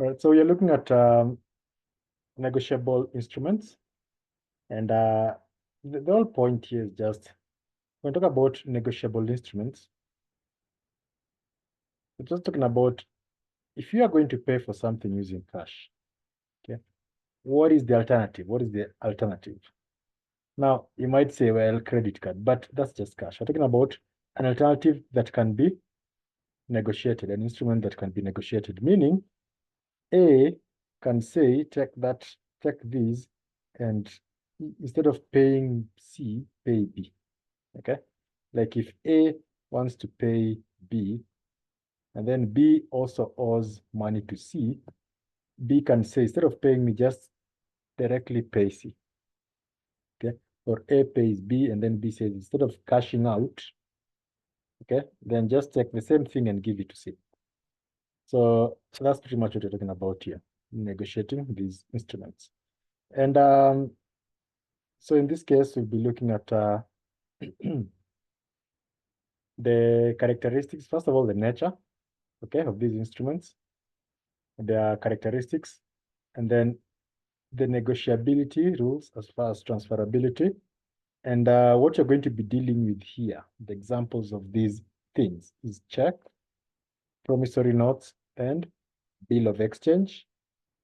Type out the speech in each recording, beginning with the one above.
All right, so we are looking at negotiable instruments, and the whole point here is just when we talk about negotiable instruments, we're just talking about if you are going to pay for something using cash, okay, what is the alternative? What is the alternative? Now, you might say, well, credit card, but that's just cash. We're talking about an alternative that can be negotiated, an instrument that can be negotiated, meaning A can say, take these, and instead of paying C, pay B, okay? Like if A wants to pay B, and then B also owes money to C, B can say, instead of paying me, just directly pay C, okay? Or A pays B, and then B says, instead of cashing out, okay, then just take the same thing and give it to C. So that's pretty much what we're talking about here, negotiating these instruments. And so in this case, we'll be looking at the characteristics, first of all, the nature, okay, of these instruments, their characteristics, and then the negotiability rules as far as transferability, and what you're going to be dealing with here, the examples of these things is check, promissory notes, and bill of exchange,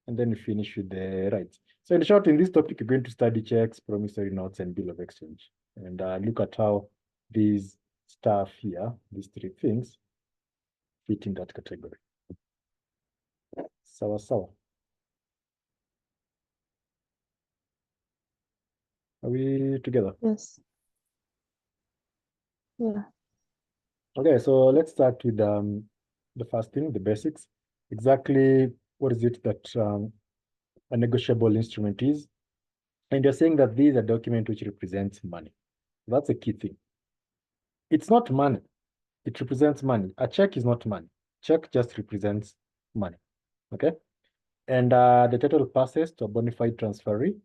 and then we finish with the rights. So in short, in this topic, you're going to study checks, promissory notes, and bill of exchange, and look at how these stuff here, these three things, fit in that category. Sawa sawa. Are we together? Yes. Yeah. Okay, so let's start with the first thing, the basics. Exactly what is it that a negotiable instrument is? And you're saying that these are documents which represent money. That's a key thing. It's not money. It represents money. A check is not money. Check just represents money. Okay. And the title passes to a bona fide transferee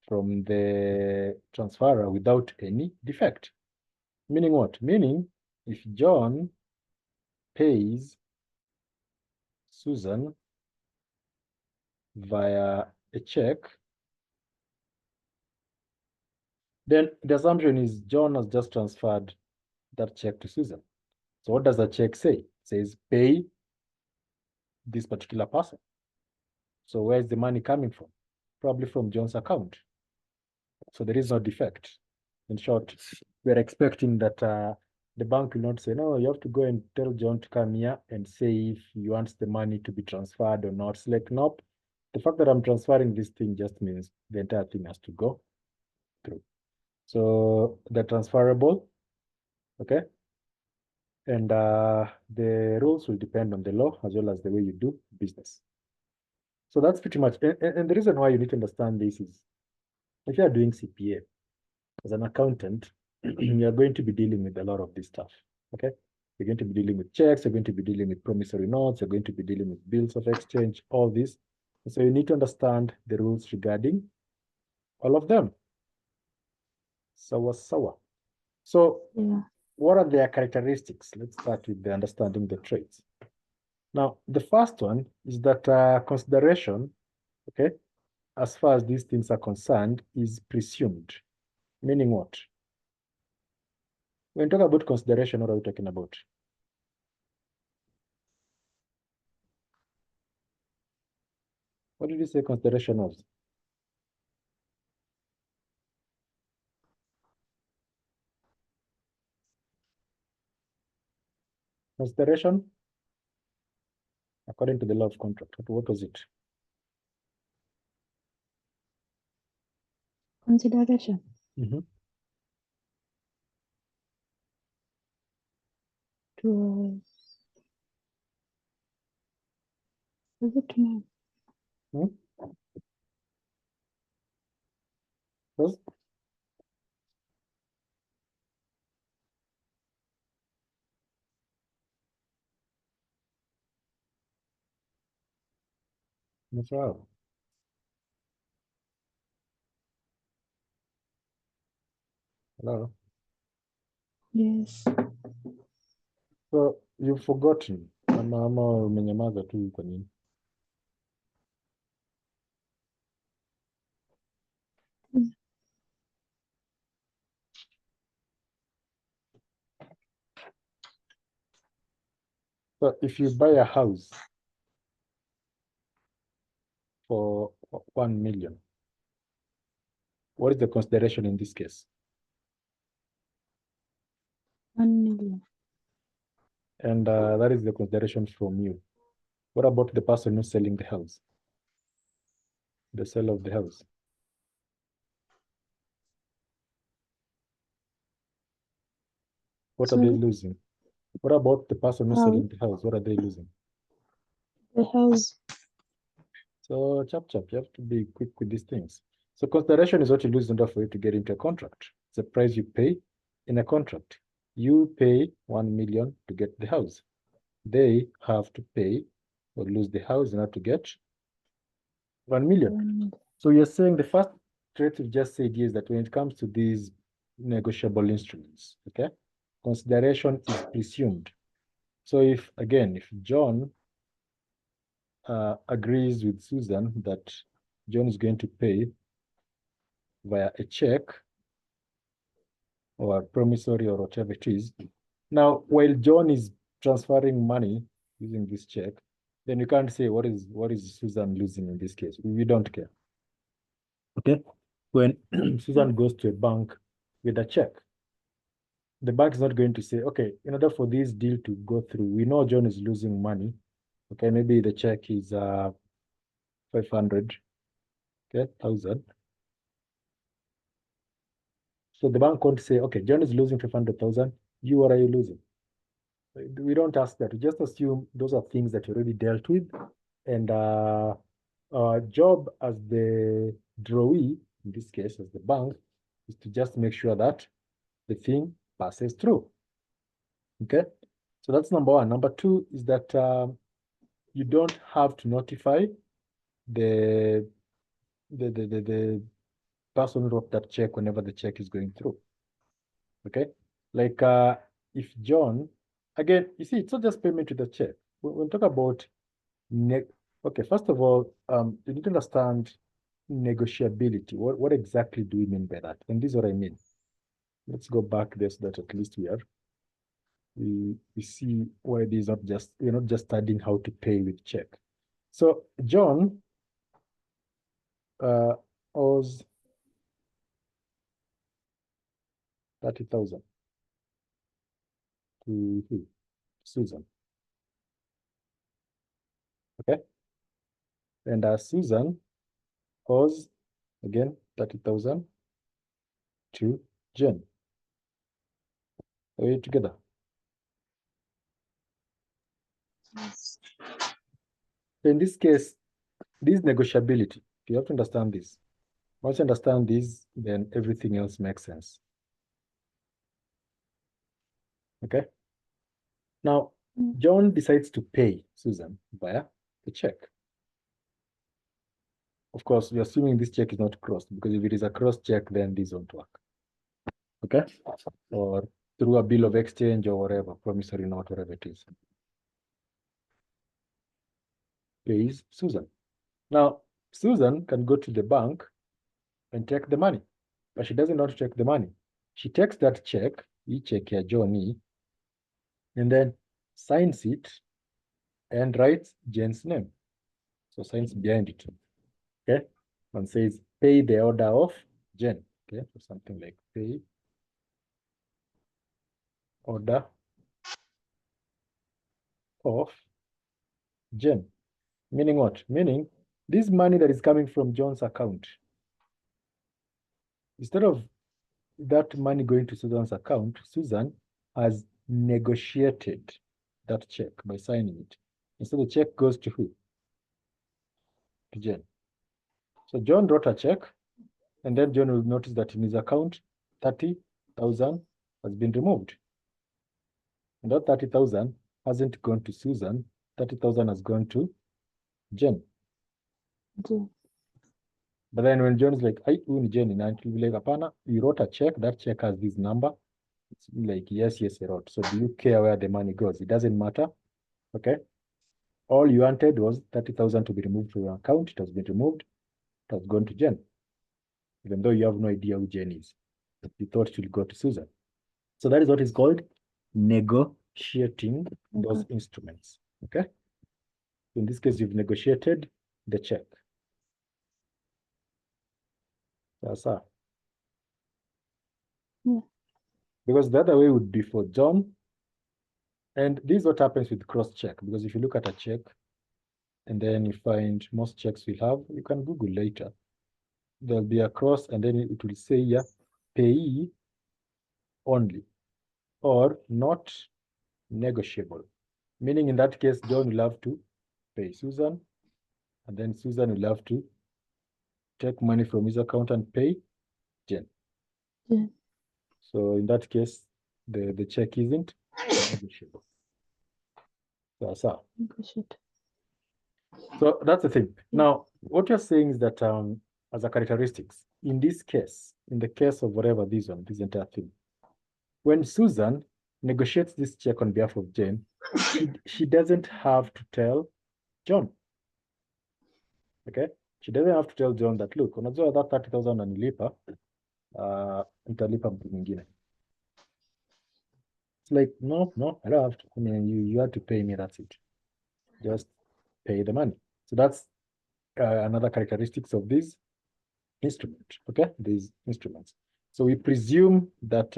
from the transferor without any defect. Meaning what? Meaning if John pays Susan via a check, then the assumption is John has just transferred that check to Susan. So what does the check say? It says pay this particular person. So where's the money coming from? Probably from John's account. So there is no defect. In short, we're expecting that the bank will not say, no, you have to go and tell John to come here and say if he wants the money to be transferred or not. It's like, nope. The fact that I'm transferring this thing just means the entire thing has to go through. So they're transferable, okay? And the rules will depend on the law as well as the way you do business. So that's pretty much, and the reason why you need to understand this is if you are doing CPA as an accountant, you're going to be dealing with a lot of this stuff, okay? You're going to be dealing with checks, you're going to be dealing with promissory notes, you're going to be dealing with bills of exchange, all this. So you need to understand the rules regarding all of them. Sawa. So Yeah. what are their characteristics? Let's start with the understanding the traits. Now, the first one is that consideration, okay, as far as these things are concerned, is presumed. Meaning what? When talking about consideration, what are we talking about? What did you say consideration was? Consideration, according to the law of contract, what was it? Consideration. Mm-hmm. Was it no? Hmm? Was? That's right. Hello. Yes. So you've forgotten. Ama umenyamaza tu kwa nini? So if you buy a house for 1 million, what is the consideration in this case? 1 million. And that is the consideration from you. What about the person who's selling the house? The seller of the house? What are they Sorry? losing? What about the person who's selling the house? What are they losing? The house. So chap, you have to be quick with these things. So consideration is what you lose in order for you to get into a contract. It's the price you pay in a contract. You pay 1 million to get the house. They have to pay or lose the house in order to get 1 million. 1 million. So you're saying the first trait we've just said here is that when it comes to these negotiable instruments, okay, consideration is presumed. So if John agrees with Susan that John is going to pay via a check or promissory or whatever it is. Now, while John is transferring money using this check, then you can't say what is Susan losing in this case. We don't care. Okay. When Susan goes to a bank with a check, the bank is not going to say, okay, in order for this deal to go through, we know John is losing money. Okay, maybe the check is 500, okay, 1,000. So the bank won't say, okay, John is losing 500,000. You, what are you losing? We don't ask that. We just assume those are things that you already dealt with. And our job as the drawee, in this case, as the bank, is to just make sure that the thing passes through. Okay, so that's number one. Number two is that you don't have to notify the person who wrote that check whenever the check is going through. Okay, like if John, again, you see, it's not just payment to the check. When we talk about okay, first of all, you need to understand negotiability. What exactly do we mean by that? And this is what I mean. Let's go back there so that at least we see why these are just, we're not just studying how to pay with check. So John owes 30,000 to who? Susan. Okay. And Susan owes again 30,000 to Jen. Are we together? Yes. In this case, this negotiability, you have to understand this. Once you understand this, then everything else makes sense. Okay. Now, John decides to pay Susan via the check. Of course, we're assuming this check is not crossed, because if it is a cross check, then this won't work. Okay. Or through a bill of exchange or whatever, promissory note, whatever it is. Pays Susan. Now, Susan can go to the bank and take the money, but she doesn't want to take the money. She takes that check, check here, Johnny, and then signs it and writes Jen's name. So signs behind it. Okay. And says pay the order of Jen. Okay. So something like pay order of Jen. Meaning what? Meaning this money that is coming from John's account, instead of that money going to Susan's account, Susan has negotiated that check by signing it. Instead, the check goes to who? To Jen. So John wrote a check, and then John will notice that in his account, 30,000 has been removed. And that 30,000 hasn't gone to Susan, 30,000 has gone to Jen. Jen. But then when John is like, I own Jen, and he'll be like, Apana, you wrote a check, that check has this number. It's like, yes, I wrote. So do you care where the money goes? It doesn't matter. Okay. All you wanted was 30,000 to be removed from your account. It has been removed. It has gone to Jen. Even though you have no idea who Jen is. You thought it would go to Susan. So that is what is called negotiable. negotiating those instruments. Okay. In this case, you've negotiated the check. Sasa. Yeah. Because the other way would be for John. And this is what happens with cross-check. Because if you look at a check and then you find most checks we have, you can Google later. There'll be a cross and then it will say, yeah, payee only or not negotiable. Meaning in that case, John will have to pay Susan, and then Susan will have to take money from his account and pay Jen. Yeah. So in that case, the check isn't negotiable. So Negotiate. that's the thing. Yeah. Now, what you're saying is that as a characteristics, in this case, in the case of whatever this entire thing, when Susan negotiates this check on behalf of Jane, she doesn't have to tell John. Okay? She doesn't have to tell John that, look, unajua that 30,000 anilipa, nitalipa mtu mwingine. It's like, no, I don't have to. I mean, you have to pay me, that's it. Just pay the money. So that's another characteristics of this instrument, okay? These instruments. So we presume that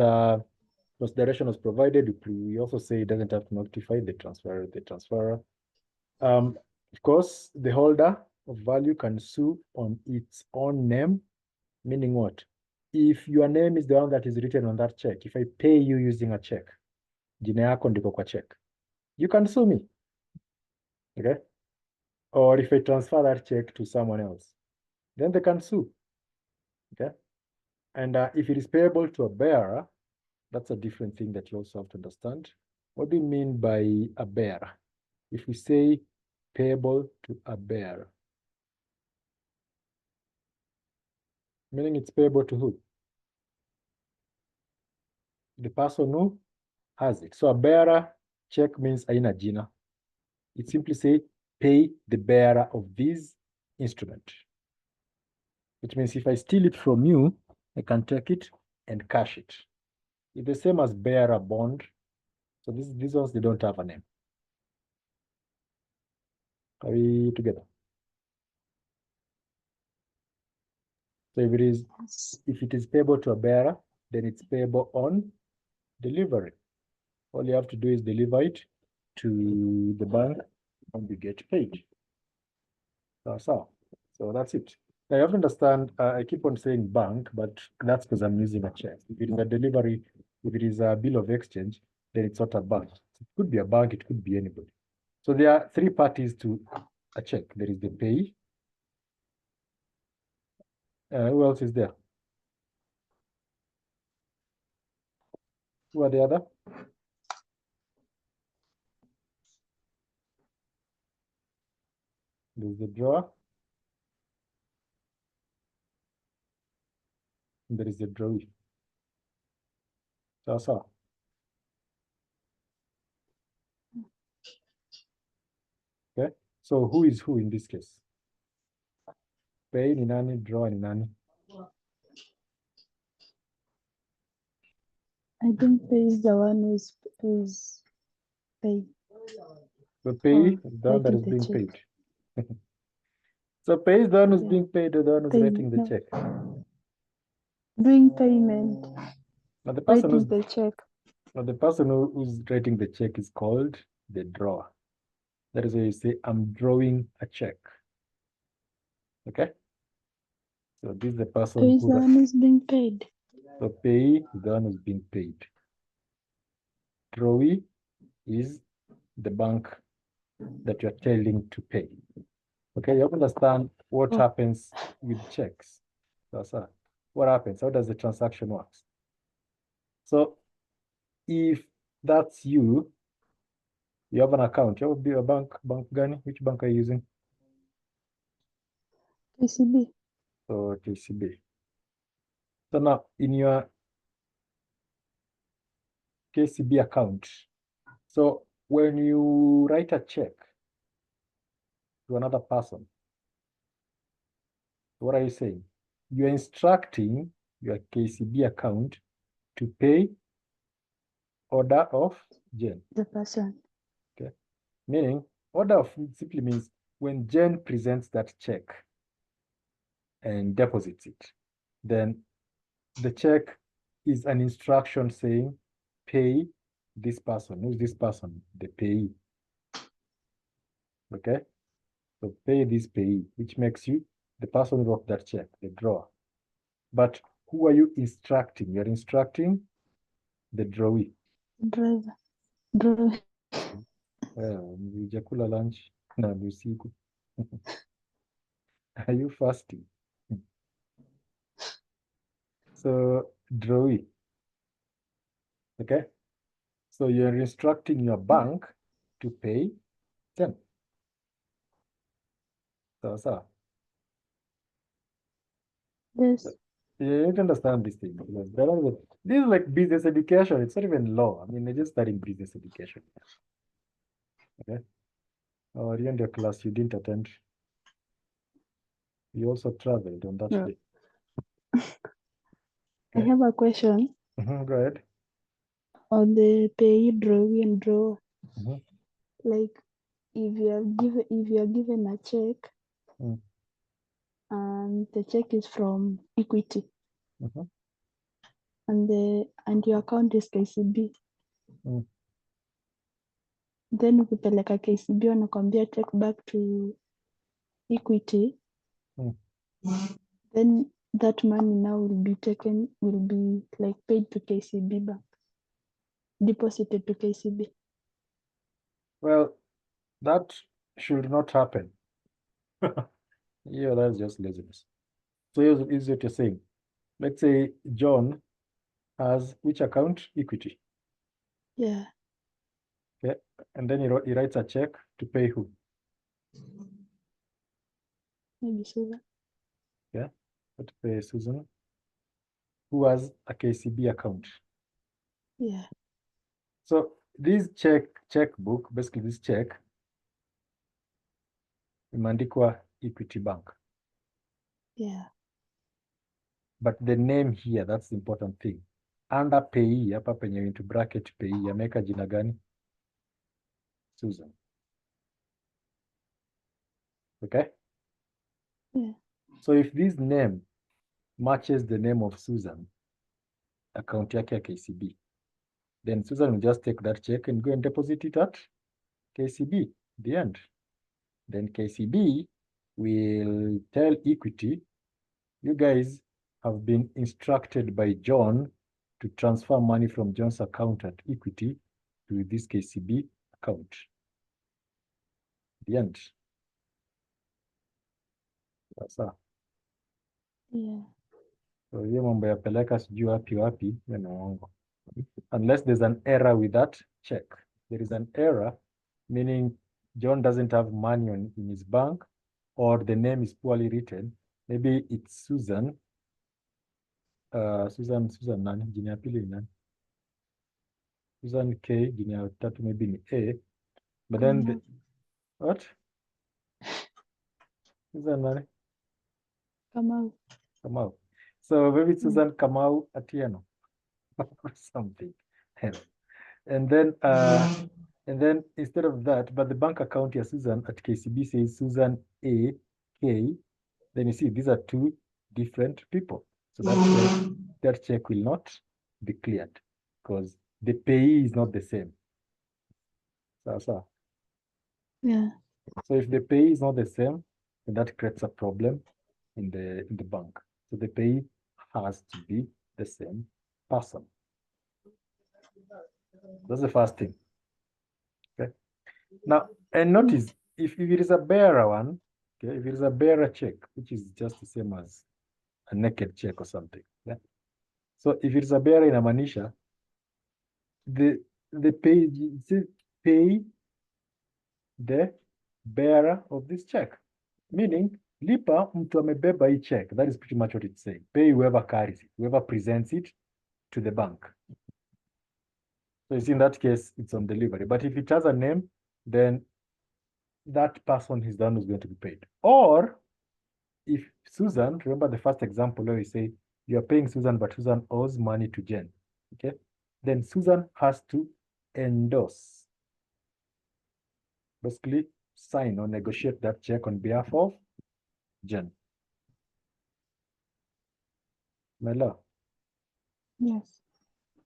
consideration was provided. We also say it doesn't have to notify the transferor. Of course, the holder of value can sue on its own name, meaning what? If your name is the one that is written on that check, if I pay you using a check, jina yako ndiko kwa check, you can sue me, okay? Or if I transfer that check to someone else, then they can sue, okay? And if it is payable to a bearer, that's a different thing that you also have to understand. What do you mean by a bearer? If we say payable to a bearer, meaning it's payable to who? The person who has it. So a bearer check means aina jina. It simply say pay the bearer of this instrument. Which means if I steal it from you, I can take it and cash it. It's the same as bearer bond. So these ones, they don't have a name. Are we together? So if it is payable to a bearer, then it's payable on delivery. All you have to do is deliver it to the bank and you get paid. So that's it. Now you have to understand, I keep on saying bank, but that's because I'm using a check. If it is a delivery, if it is a bill of exchange, then it's not a bank. It could be a bank, it could be anybody. So there are three parties to a check. There is the payee. Who else is there? Who are the other? There's the drawer. And there is the drawee. So. Okay. So who is who in this case? Pay ni nani, draw ni nani? I think pay is the one who's paid. The pay is the one that is being paid. So pay is the one who's being paid or the one who's writing the check. Doing payment. Now the person Writing the check. Now the person who's writing the check is called the drawer. That is why you say, I'm drawing a check. Okay? So this is the person Pay is the one who's being paid. So pay is the one who's being paid. Drawee is the bank that you're telling to pay. Okay, you understand what happens with checks. So, what happens? How does the transaction work? So if that's you have an account, you have a bank gani? Which bank are you using? KCB. So KCB. So now in your KCB account, so when you write a check to another person, what are you saying? You're instructing your KCB account to pay order of Jane. The person. Meaning, order of simply means when Jane presents that check and deposits it, then the check is an instruction saying, pay this person. Who's this person? The payee. Okay? So pay this payee, which makes you the person who wrote that check, the drawer. But who are you instructing? You're instructing the drawee. Driver. Driver. Hujakula lunch na ni usiku. Are you fasting? So drawee. Okay? So you're instructing your bank to pay them. So Yes. you need to understand this thing. This is like business education. It's not even law. I mean, they're just studying business education. Okay. Or you in your class you didn't attend. You also traveled on that No. day. I have a question Go ahead. on the pay, drawing, and draw. Mhm. Like if you are given a check Mm. and the check is from Equity Mhm. and your account is KCB, Mm. then ukipeleka KCB wanakwambia check back to Equity, Mm. then that money now will be like paid to KCB bank, deposited to KCB. Well, that should not happen. Yeah, that's just laziness. So here's what you're saying. Let's say John has which account? Equity. Yeah. Okay. And then he writes a check to pay who? Maybe Susan. Yeah. To pay Susan, who has a KCB account. Yeah. So this checkbook, basically this check, imeandikwa Equity Bank. Yeah. But the name here, that's the important thing. Under payee, hapa penye into bracket payee, ameweka jina gani? Susan. Okay? Yeah. So if this name matches the name of Susan, account yake ya KCB, then Susan will just take that check and go and deposit it at KCB, the end. Then KCB will tell Equity, you guys have been instructed by John to transfer money from John's account at Equity to this KCB account. The end. Sasa. Yeah. So hiyo mambo ya peleka sijui wapi wapi, hiyo ni uongo. Unless there's an error with that check. There is an error, meaning John doesn't have money in his bank, or the name is poorly written. Maybe it's Susan. Susan nani? Jina ya pili ni nani? Susan K, jina ya tatu maybe ni A. But then what? Susan nani? Kamau. So maybe it's Susan Kamau Atieno or something. And then instead of that, but the bank account here, Susan at KCB says Susan A K. Then you see these are two different people. So that check will not be cleared because the payee is not the same. So Yeah. So if the payee is not the same, then that creates a problem in the bank. So the payee has to be the same person. That's the first thing. Okay. Now, and notice if it is a bearer one, okay, if it is a bearer check, which is just the same as a naked check or something. Yeah. So if it is a bearer inamaanisha the pay the bearer of this check, meaning lipa mtu amebeba hii check. That is pretty much what it's saying. Pay whoever carries it, whoever presents it to the bank. So it's in that case, it's on delivery. But if it has a name, then that person is the one who's going to be paid. Or if Susan, remember the first example where we say you're paying Susan, but Susan owes money to Jen. Okay. Then Susan has to endorse, basically sign or negotiate that check on behalf of Jen. Mela. Yes.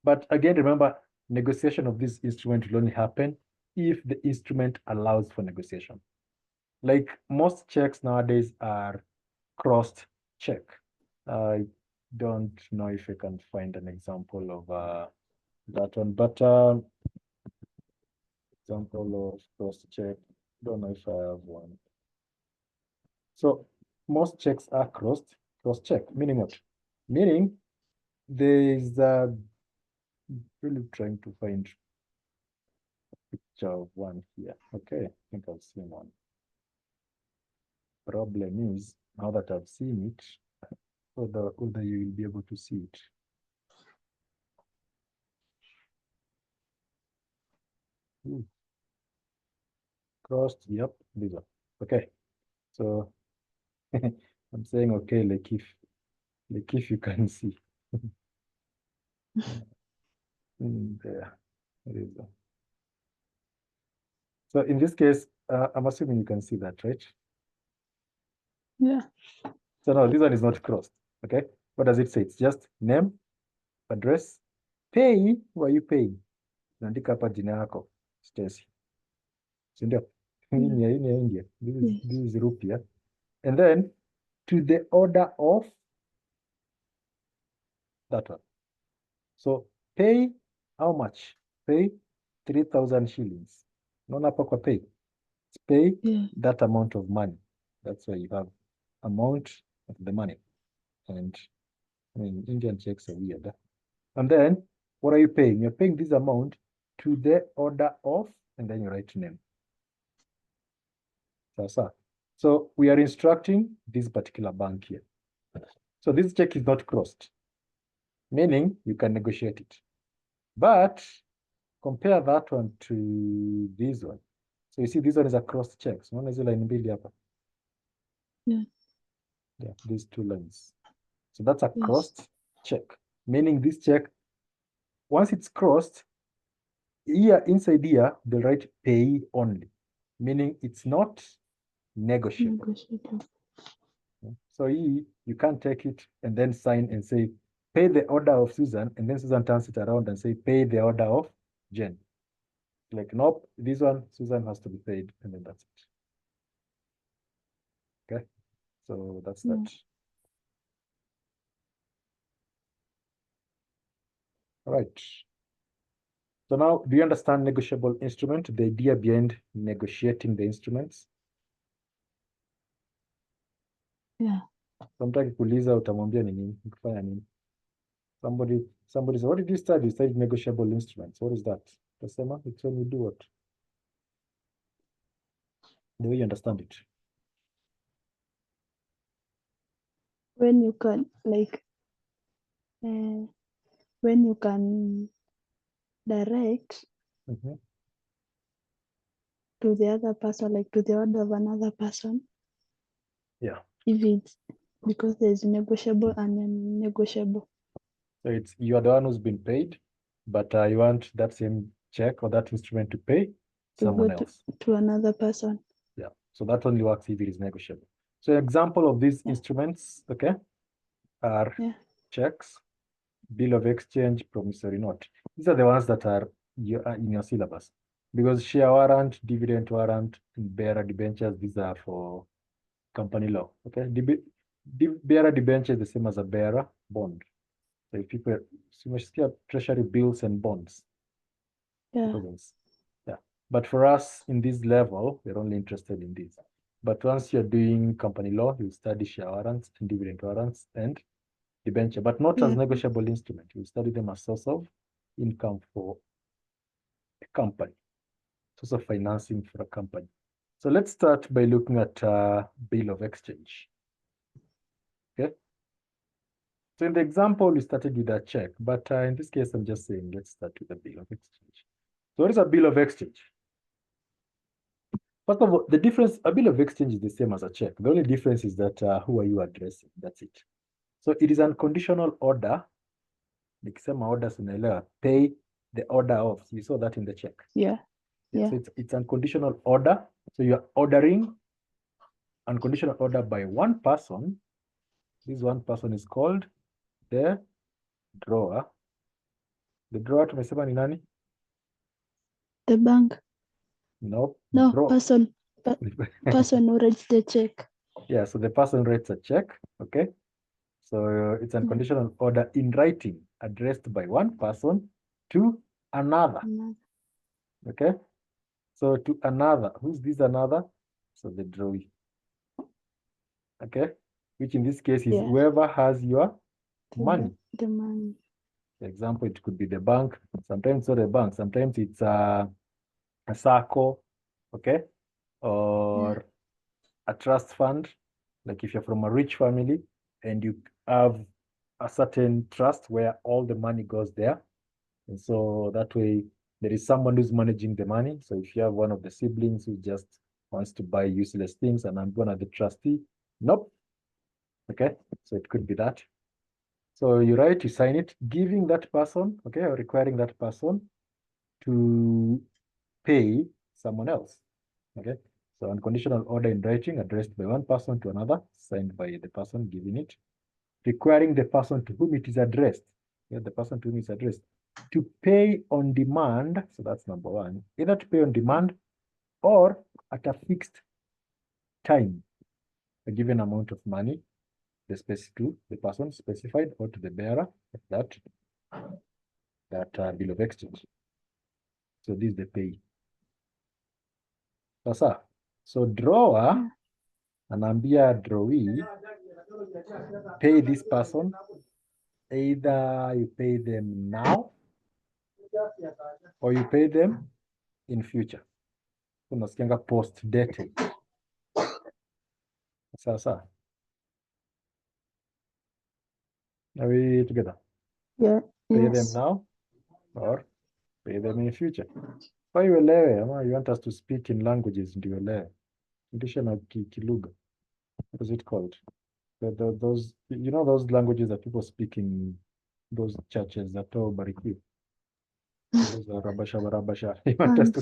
But again, remember, negotiation of this instrument will only happen if the instrument allows for negotiation. Like most checks nowadays are crossed check. I don't know if I can find an example of that one, but example of cross check. Don't know if I have one. So most checks are cross check. Meaning what? Meaning there is really trying to find picture of one here. Okay, I think I've seen one. Problem is, now that I've seen it, whether you will be able to see it. Crossed, yep, these are. Okay, so I'm saying okay, like if you can see. There it is. So in this case, I'm assuming you can see that, right? Yeah. So no, this one is not crossed. Okay, what does it say? It's just name, address, pay. Who are you paying? Naandika hapa jina yako Stacy, si ndio? Hii ni ya India. This is rupia, and then to the order of that one. So pay how much? Pay 3,000 shillings. Unaona hapa kwa pay. It's pay that amount of money. That's why you have amount of the money. And I mean, Indian checks are weird. And then what are you paying? You're paying this amount to the order of, and then you write name. So we are instructing this particular bank here. So this check is not crossed, meaning you can negotiate it. But compare that one to this one. So you see this one is a crossed check. So unaona hizo line mbili hapa? Yeah. Yeah, these two lines. So that's a crossed check, meaning this check, once it's crossed, here inside here, they write pay only, meaning it's not negotiable. So you can't take it and then sign and say, pay the order of Susan, and then Susan turns it around and say, pay the order of Jen. Like, nope, this one, Susan has to be paid, and then that's it. Okay, so that's that. All right. So now, do you understand negotiable instrument, the idea behind negotiating the instruments? Yeah. Sometimes kuuliza utamwambia ni nini, ukifanya nini? Somebody says, what did you study? You studied negotiable instruments. What is that? Utasema, it's when you do what? The way you understand it. When you can, like, when you can direct to the other person, like to the order of another person. Yeah. If it's because there's negotiable and non-negotiable. So it's you are the one who's been paid, but you want that same check or that instrument to pay someone else. To another person. Yeah. So that only works if it is negotiable. So an example of these instruments, okay, are checks, bill of exchange, promissory note. These are the ones that are in your syllabus. Because share warrant, dividend warrant, and bearer debentures, these are for company law. Okay. Bearer debenture is the same as a bearer bond. So if people treasury bills and bonds. Yeah. Yeah. But for us in this level, we're only interested in this. But once you're doing company law, you study share warrants and dividend warrants and debenture, but not as negotiable instrument. You study them as source of income for a company, source of financing for a company. So let's start by looking at bill of exchange. Okay. So in the example, we started with a check, but in this case, I'm just saying, let's start with a bill of exchange. So what is a bill of exchange? First of all, the difference, a bill of exchange is the same as a check. The only difference is that who are you addressing? That's it. So it is unconditional order. Nikisema orders unaelewa, pay the order of. You saw that in the check. Yeah. Yeah. So it's unconditional order. So you're ordering unconditional order by one person. This one person is called the drawer. The drawer tumesema ni nani? The bank. Nope. No, Drawer. person who writes the check. Yeah, so the person writes a check, okay? So it's unconditional order in writing addressed by one person to another, okay? So to another, who's this another? So the drawee, okay? Which in this case is Yeah. whoever has your money. The money. For example, it could be the bank. Sometimes it's not a bank. Sometimes it's a circle, okay? Or a trust fund. Like if you're from a rich family and you have a certain trust where all the money goes there. And so that way there is someone who's managing the money. So if you have one of the siblings who just wants to buy useless things and I'm one of the trustee, nope. Okay, so it could be that. So you write, you sign it, giving that person, okay, or requiring that person to pay someone else. Okay, so unconditional order in writing addressed by one person to another, signed by the person giving it, requiring the person to whom it is addressed, yeah, the person to whom it's addressed, to pay on demand. So that's number one, either to pay on demand or at a fixed time, a given amount of money, to the person specified or to the bearer of that bill of exchange. So this is the pay. Sasa, so drawer anaambia drawee, pay this person, either you pay them now or you pay them in future. Unasikianga post dated. Sasa, are we together? Yeah. Pay them now or pay them in future. Kwa hiyo uelewe, ama you want us to speak in languages ndio uelewe. Fundisha na kilugha. What is it called? Those, you know, those languages that people speak in those churches that all barikiwe. Those are rabasha. You want us to,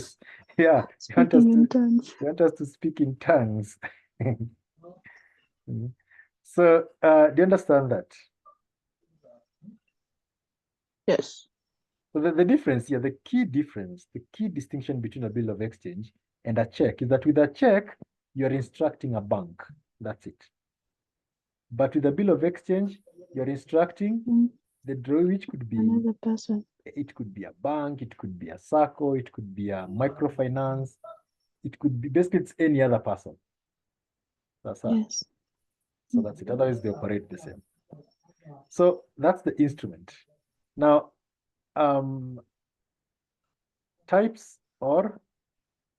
yeah, you want us to speak in tongues. So, do you understand that? Yes. So the difference here, the key distinction between a bill of exchange and a check is that with a check, you're instructing a bank. That's it. But with a bill of exchange, you're instructing the drawee, which could be another person. It could be a bank, it could be a circle, it could be a microfinance, it could be basically it's any other person. That's how. Yes. So that's it. Otherwise, they operate the same. So that's the instrument. Now, types or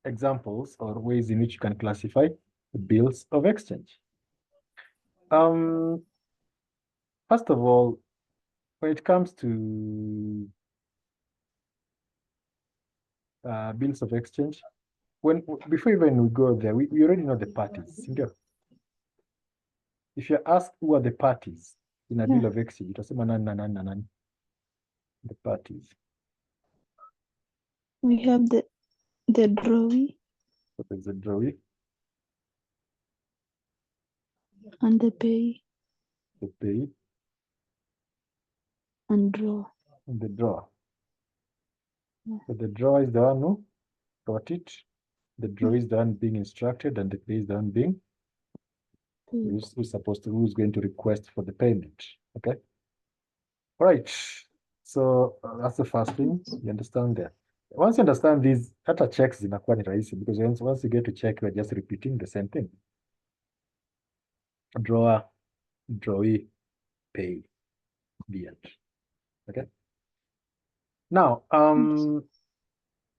examples or ways in which you can classify bills of exchange. First of all, when it comes to bills of exchange, before even we go there, we already know the parties. If you ask who are the parties in a bill of exchange, utasema nani. The parties. We have the drawee. So there's the drawee. And the pay. The pay. And draw. And the drawer. Yeah. So the drawer is the one who got it. The drawee is the one being instructed, and the pay is the one being who's going to request for the payment. Okay. All right. So that's the first thing you understand there. Once you understand these, hata checks zinakuwa ni rahisi because once you get to check, you're just repeating the same thing. Drawer, drawee, pay, the end. Okay. Now,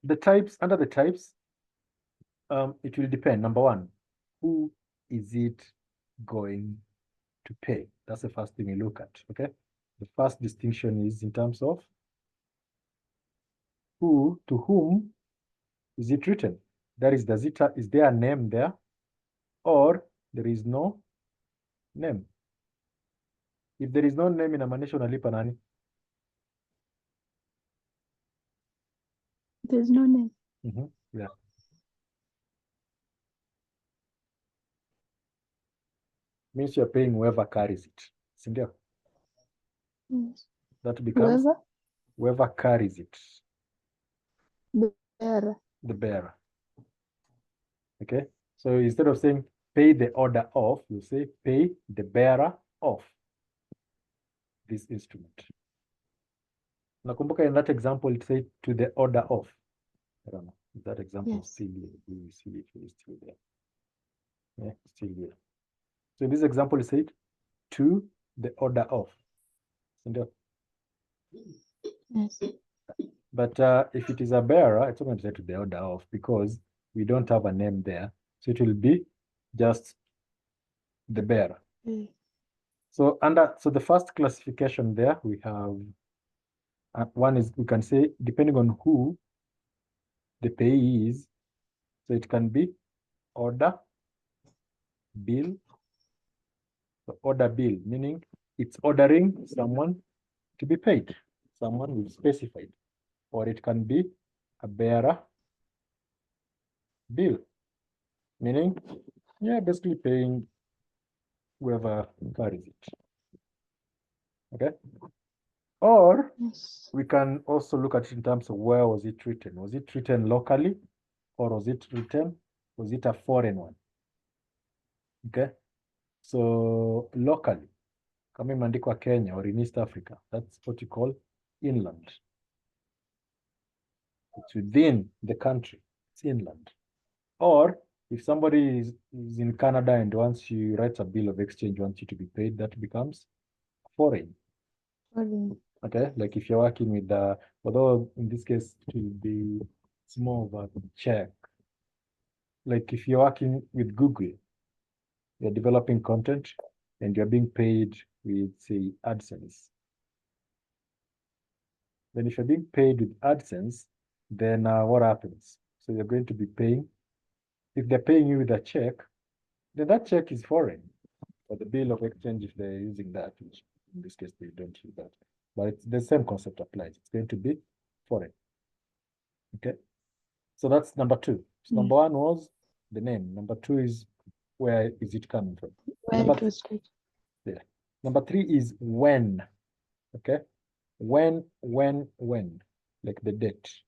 the types, under the types, it will depend. Number one, who is it going to pay? That's the first thing we look at. Okay. The first distinction is in terms of who, to whom is it written? That is, is there a name there or there is no name? If there is no name, inamaanisha unalipa nani? There's no name. Yeah. Means you're paying whoever carries it. Sindio? Yes. That becomes Whoever whoever carries it, bearer. the bearer. Okay. So instead of saying pay the order of, you say pay the bearer of this instrument. Nakumbuka in that example, it said to the order of. I don't know if that example Yes. is still here. We will see if it is still there. Yeah, still here. So in this example, it said to the order of. Yes. But if it is a bearer, it's not going to say to the order of because we don't have a name there. So it will be just the bearer. Okay. So the first classification there we have one is we can say depending on who the payee is. So it can be order, bill. So order bill meaning it's ordering someone to be paid, someone who is specified, or it can be a bearer bill, meaning basically paying whoever carries it. Okay. Or Yes. we can also look at it in terms of where was it written? Was it written locally or was it a foreign one? Okay. So locally, kama imeandikwa Kenya or in East Africa, that's what you call inland. It's within the country, it's inland. Or if somebody is in Canada and wants you write a bill of exchange, wants you to be paid, that becomes foreign. Foreign. Okay, like if you're working with although in this case it will be, it's more of a check. Like if you're working with Google, you're developing content and you're being paid with, say, AdSense. Then if you're being paid with AdSense, then what happens? So you're going to be paying, if they're paying you with a check, then that check is foreign. Or the bill of exchange if they're using that, which in this case they don't use that. But it's the same concept applies. It's going to be foreign. Okay. So that's number two. So number one was the name. Number two is where is it coming from? Where Number it was like. Yeah. Number three is when. Okay. When, like the date.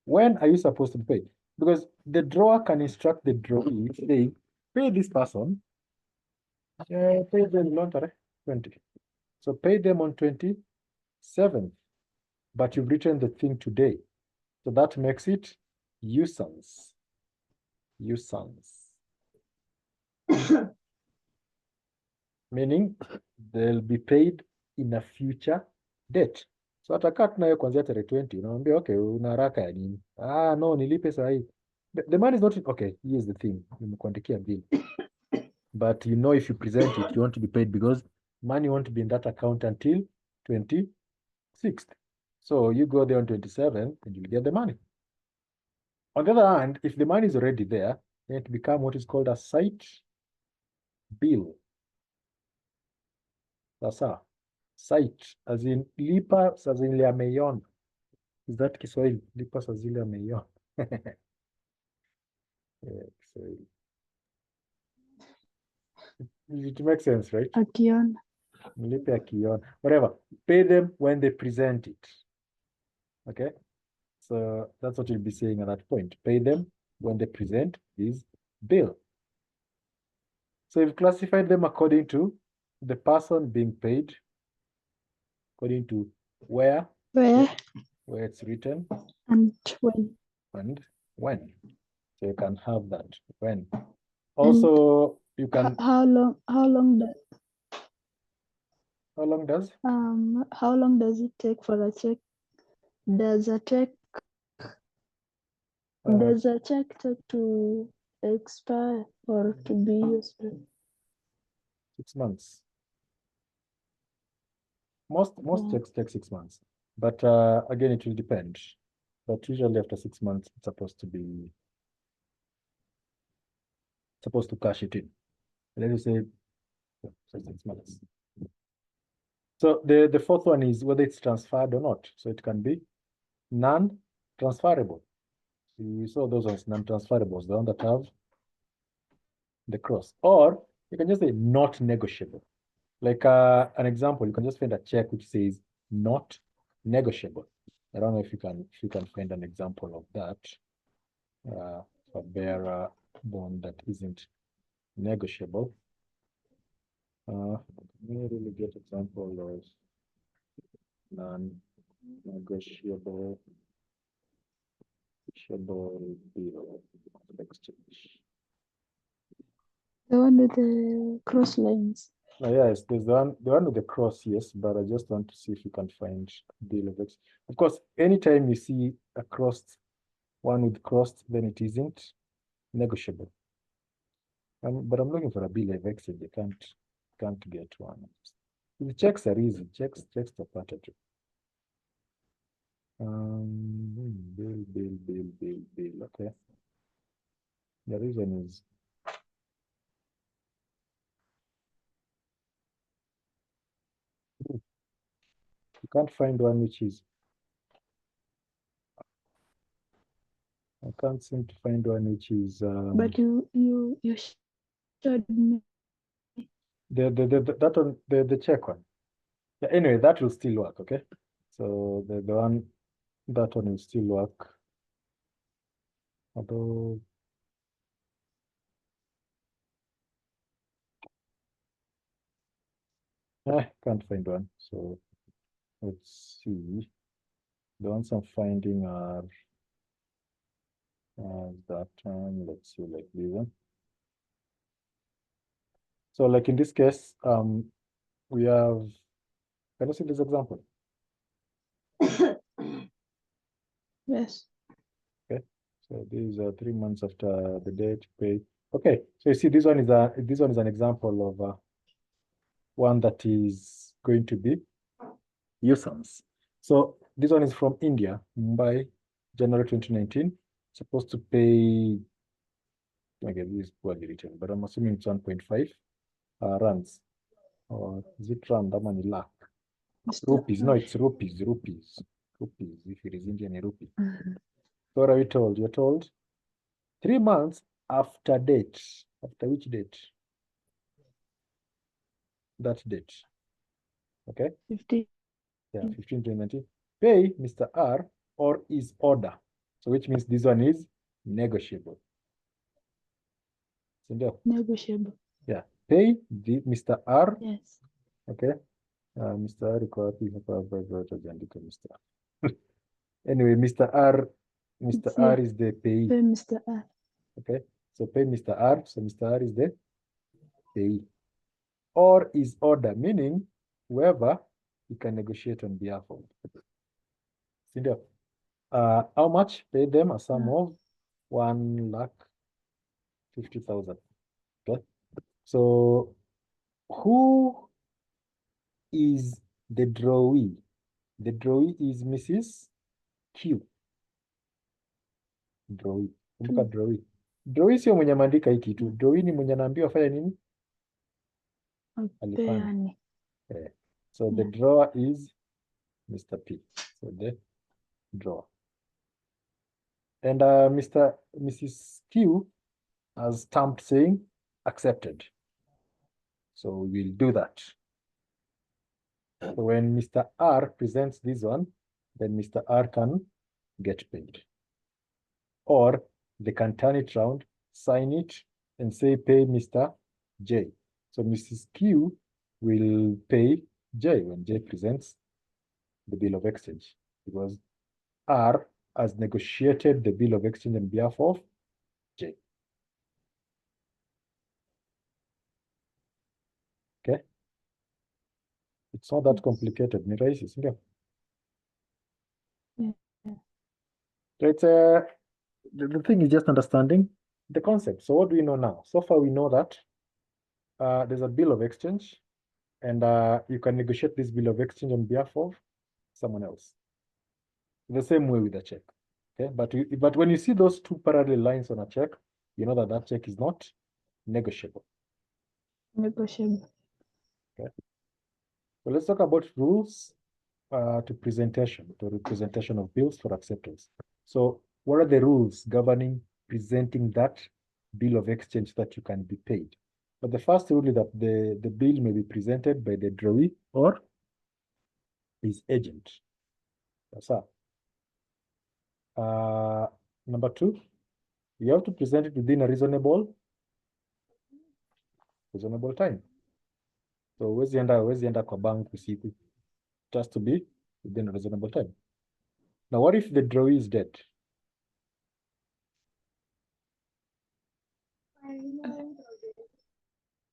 When are you supposed to pay? Because the drawer can instruct the drawee saying, pay this person, pay them on 20. So pay them on 27th, but you've written the thing today. So that makes it usance. Meaning they'll be paid in a future date. So atakaa tunayo kuanzia tarehe 20, unamwambia okay, una haraka ya nini? No, nilipe saa hii. The money is not okay. Here's the thing, nimekuandikia bill. But if you present it, you want to be paid because money won't be in that account until 26th. So you go there on 27th and you'll get the money. On the other hand, if the money is already there, then it becomes what is called a sight bill. Sasa, sight, as in lipa saa zile ameiona. Is that Kiswahili? Lipa saa zile ameiona. Kiswahili. It makes sense, right? Akiona. Mlipe akiona. Whatever. Pay them when they present it. Okay? So that's what you'll be saying at that point. Pay them when they present this bill. So you've classified them according to the person being paid, according to where it's written, and when. and when. So you can have that when. Also, you can. How long does it take for a check? Does a check take to expire or to be used? 6 months. Most checks take 6 months, but again, it will depend. But usually after 6 months, it's supposed to cash it in. Let us say 6 months. So the fourth one is whether it's transferred or not. So it can be non-transferable. You saw those ones, non-transferables, the one that have the cross. Or you can just say not negotiable. Like an example, you can just find a check which says not negotiable. I don't know if you can find an example of that. A bearer bond that isn't negotiable. Can we really get example of non-negotiable bill of exchange? The one with the cross lines. Oh, yes, there's the one with the cross, yes, but I just want to see if you can find bill of exchange. Of course, anytime you see a crossed one with crossed, then it isn't negotiable. But I'm looking for a bill of exchange. I can't get one. The checks are easy. Checks are part of it. Bill. Okay. The reason is you can't find one which is. I can't seem to find one which is. But you showed me. That one, the check one. Yeah, anyway, that will still work. Okay. So the one, that one will still work. Although can't find one. So let's see. The ones I'm finding are that one. Let's see, like this one. So like in this case, we have, can you see this example? Yes. Okay. So these are 3 months after the date pay. Okay. So you see, this one is an example of one that is going to be usance. So this one is from India, Mumbai, January 2019. Supposed to pay, again, this is poorly written, but I'm assuming it's 1.5 rands. Or is it rand? That money lakh. Rupees. No, it's rupees. Rupees. If it is Indian rupee. So what are we told? You're told 3 months after date. After which date? That date. Okay. 15. Yeah, 15 2019. Pay Mr. R or his order. So which means this one is negotiable. Negotiable. Yeah. Pay the Mr. R. Yes. Okay. Mr. R requires Mr. Anyway, Mr. R is the pay. Pay Mr. R. Okay. So pay Mr. R. So Mr. R is the pay. Or his order, meaning whoever you can negotiate on behalf of. How much? Pay them a sum of 1,50,000. Okay. So who is the drawee? The drawee is Mrs. Q. Drawee. Kumbuka drawee. Drawee sio mwenye ameandika hii kitu. Drawee ni mwenye anaambiwa afanye nini? Alifanya. Yeah. So the drawer is Mr. P. So the drawer. And Mrs. Q has stamped saying accepted. So we'll do that. So when Mr. R presents this one, then Mr. R can get paid. Or they can turn it around, sign it, and say pay Mr. J. So Mrs. Q will pay J when J presents the bill of exchange, because R has negotiated the bill of exchange on behalf of J. Okay. It's not that complicated. Ni rahisi, si ndio? Yeah. So it's the thing is just understanding the concept. So what do we know now? So far we know that there's a bill of exchange, and you can negotiate this bill of exchange on behalf of someone else. The same way with a check. Okay, but when you see those two parallel lines on a check, you know that check is not negotiable. Negotiable. Okay. So let's talk about rules to presentation, to representation of bills for acceptance. So what are the rules governing presenting that bill of exchange that you can be paid? But the first rule is that the bill may be presented by the drawee or his agent. That's all. Number two, you have to present it within a reasonable time. So huwezi enda kwa bank usiku. It has to be within a reasonable time. Now, what if the drawee is dead?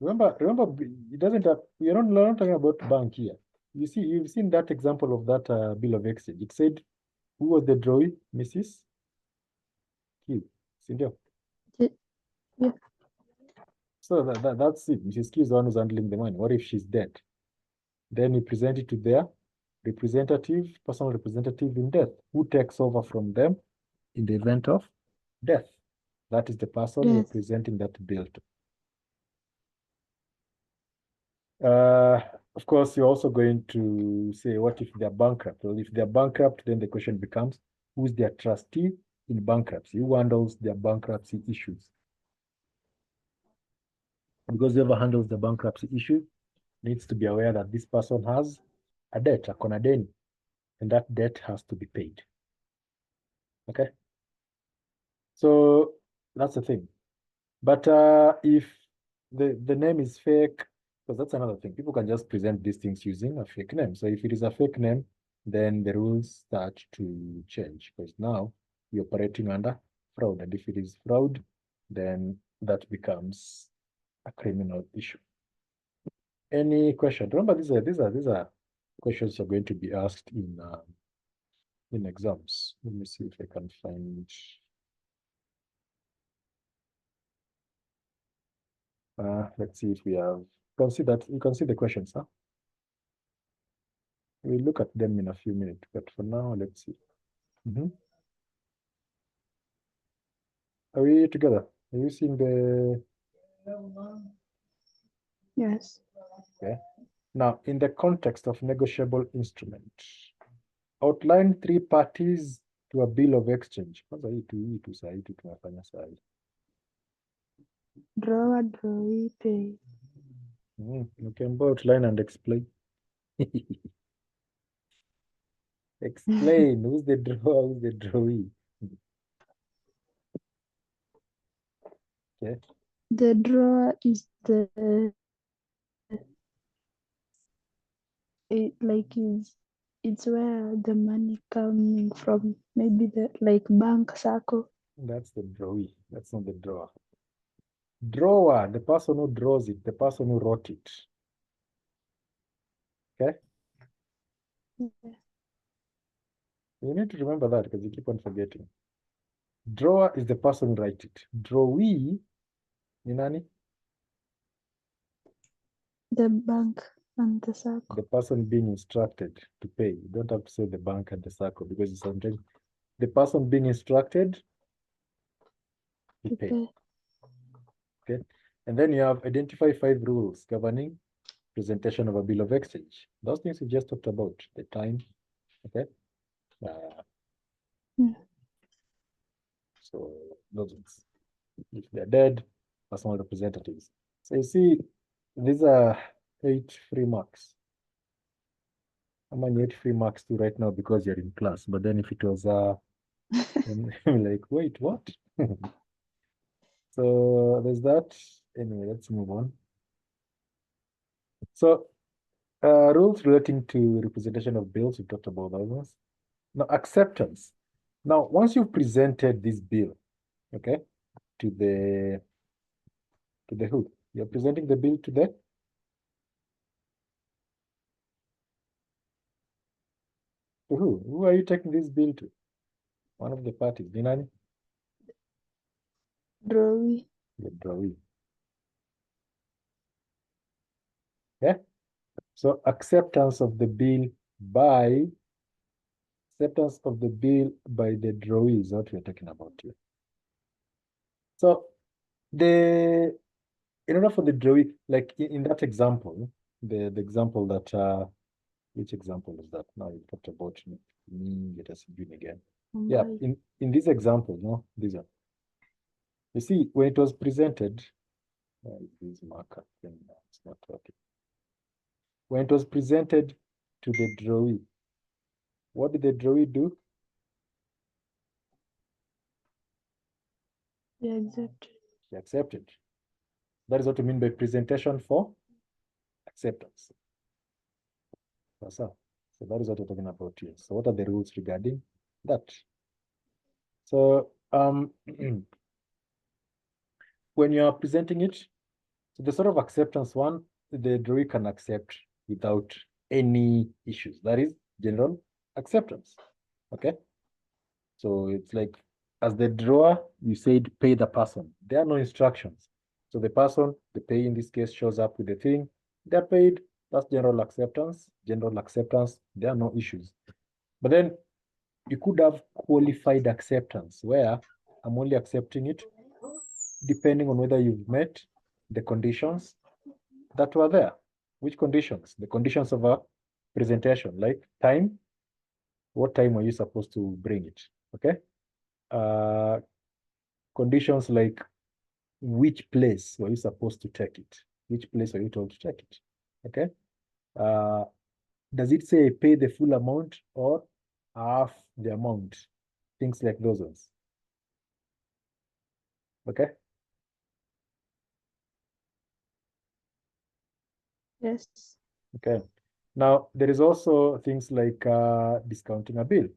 Remember, it doesn't have, we're not talking about bank here. You see, you've seen that example of that bill of exchange. It said, who was the drawee? Mrs. Q. Sindio? Yeah. So that's it. Mrs. Q is the one who's handling the money. What if she's dead? Then we present it to their representative, personal representative in death, who takes over from them in the event of death. That is the person Death. we're presenting that bill to. Of course, you're also going to say, what if they're bankrupt? Well, if they're bankrupt, then the question becomes, who's their trustee in bankruptcy? Who handles their bankruptcy issues? Because whoever handles the bankruptcy issue needs to be aware that this person has a debt, a konadeni, and that debt has to be paid. Okay? So that's the thing. But if the name is fake, because that's another thing. People can just present these things using a fake name. So if it is a fake name, then the rules start to change, because now you're operating under fraud. And if it is fraud, then that becomes a criminal issue. Any question? Remember, these are questions you're going to be asked in exams. Let me see if I can find. Let's see if we have. You can see that. You can see the questions, huh? We'll look at them in a few minutes, but for now, let's see. Are we together? Are you seeing the? Yes. Okay. Now, in the context of negotiable instrument, outline 3 parties to a bill of exchange. Kwanza hii tu sahi tu tunafanya sahi. Drawer, drawee, pay. You can outline and explain. Explain who's the drawer, who's the drawee. Okay. The drawer is it's where the money coming from, maybe the like bank circle. That's the drawee. That's not the drawer. Drawer, the person who draws it, the person who wrote it. Okay? Yeah. You need to remember that because you keep on forgetting. Drawer is the person who writes it. Drawee, ni nani? The bank and the circle. The person being instructed to pay. You don't have to say the bank and the circle because sometimes the person being instructed to pay. Okay. And then you have identify 5 rules governing presentation of a bill of exchange. Those things we just talked about, the time. Okay. So those ones. If they're dead, personal representatives. So you see, these are 8 free marks. How many 8 free marks to right now because you're in class? But then if it was I'm like, wait, what? So there's that. Anyway, let's move on. So rules relating to representation of bills, we talked about those. Now, acceptance. Now, once you've presented this bill, okay, to the who? You're presenting the bill to the who? Who are you taking this bill to? One of the parties. Dinani? Drawee. The drawee. Yeah. So acceptance of the bill by the drawee is what we're talking about here. So in order for the drawee, like in that example, the example that which example is that? Now you talked about me, let us begin again. Yeah, Mumbai. in this example, no, this one. You see, when it was presented, this marker thing, it's not working. When it was presented to the drawee, what did the drawee do? They accept. He accepted. That is what we mean by presentation for acceptance. So that is what we're talking about here. So what are the rules regarding that? So when you are presenting it, so the sort of acceptance one, the drawee can accept without any issues. That is general acceptance. Okay. So it's like, as the drawer, you said pay the person. There are no instructions. So the person, the pay in this case, shows up with the thing. They're paid. That's general acceptance. General acceptance. There are no issues. But then you could have qualified acceptance where I'm only accepting it depending on whether you've met the conditions that were there. Which conditions? The conditions of a presentation, like time. What time were you supposed to bring it? Okay. Conditions like which place were you supposed to take it? Which place were you told to take it? Okay. Does it say pay the full amount or half the amount? Things like those ones. Okay. Yes. Okay. Now there is also things like discounting a bill.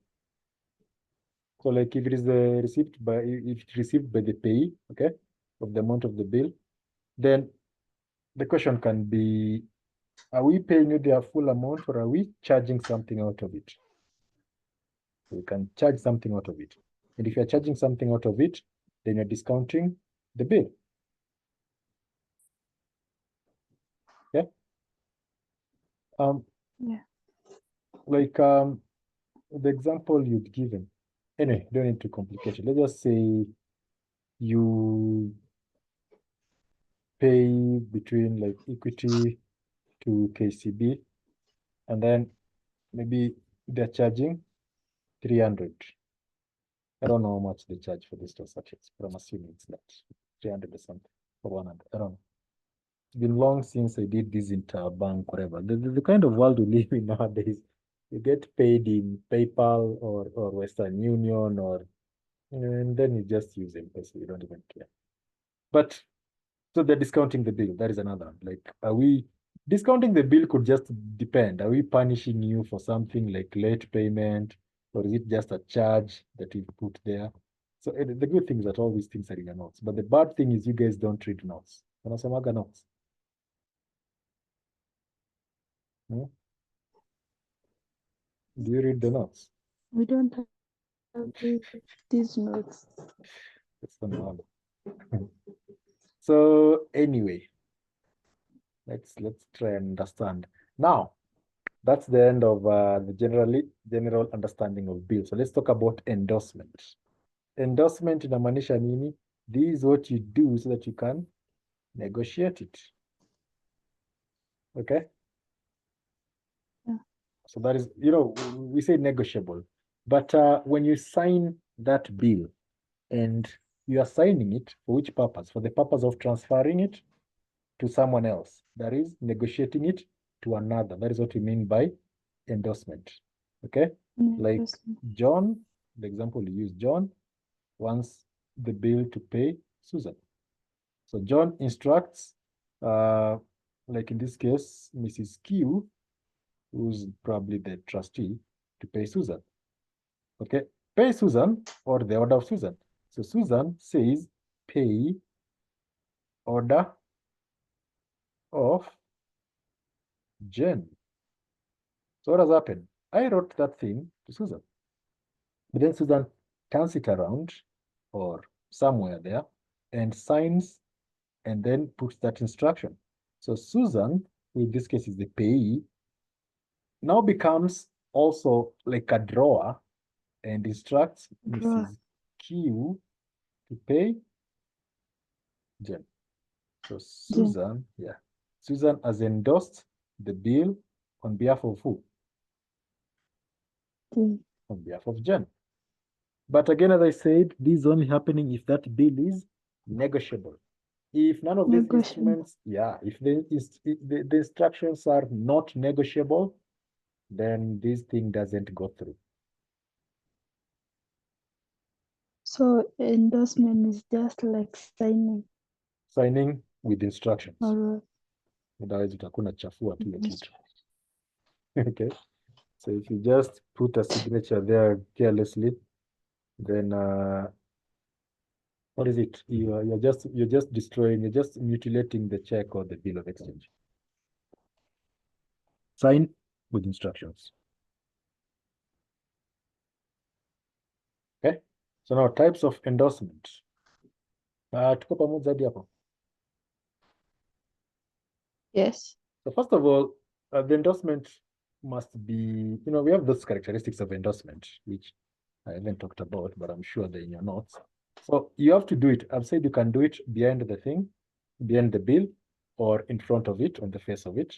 So like if it is received by if it's received by the payee, okay, of the amount of the bill, then the question can be, are we paying you their full amount or are we charging something out of it? We can charge something out of it. And if you're charging something out of it, then you're discounting the bill. Yeah. Yeah. Like the example you've given. Anyway, don't need to complicate it. Let's just say you pay between like equity to KCB, and then maybe they're charging 300. I don't know how much they charge for these transactions, but I'm assuming it's that 300 or something, or 100. I don't know. It's been long since I did this interbank, whatever. The kind of world we live in nowadays, you get paid in PayPal or Western Union, and then you just use M-Pesa. You don't even care. But so they're discounting the bill. That is another. Like, are we discounting the bill? Could just depend. Are we punishing you for something like late payment, or is it just a charge that we put there? So the good thing is that all these things are in your notes. But the bad thing is you guys don't read notes. Wanasemaga notes. Hmm? Do you read the notes? We don't have these notes. That's the one. So anyway, let's try and understand. Now, that's the end of the general understanding of bill. So let's talk about endorsement. Endorsement inamaanisha nini? This is what you do so that you can negotiate it. Okay? Yeah. So that is, we say negotiable. But when you sign that bill and you are signing it for which purpose? For the purpose of transferring it to someone else. That is negotiating it to another. That is what we mean by endorsement. Okay? Like John, the example you use, John wants the bill to pay Susan. So John instructs, like in this case, Mrs. Q, who's probably the trustee, to pay Susan. Okay, pay Susan or the order of Susan. So Susan says, pay order of Jen. So what has happened? I wrote that thing to Susan. But then Susan turns it around or somewhere there and signs and then puts that instruction. So Susan, who in this case is the payee, now becomes also like a drawer and instructs Mrs. Q to pay Jen. So Susan, Susan has endorsed the bill on behalf of who? Jen. On behalf of Jen. But again, as I said, this is only happening if that bill is negotiable. If none of these Negotiable. instruments, yeah, if the instructions are not negotiable, then this thing doesn't go through. So endorsement is just like signing. Signing with instructions. Or Otherwise utakuwa unachafua tu hiyo kitu. Okay. So if you just put a signature there carelessly, then what is it? You're just destroying, you're just mutilating the check or the bill of exchange. Sign with instructions. Okay. So now types of endorsement. Tuko pamoja hadi hapo. yes. So first of all, the endorsement must be, we have those characteristics of endorsement, which I haven't talked about, but I'm sure they're in your notes. So you have to do it. I've said you can do it behind the thing, behind the bill, or in front of it, on the face of it.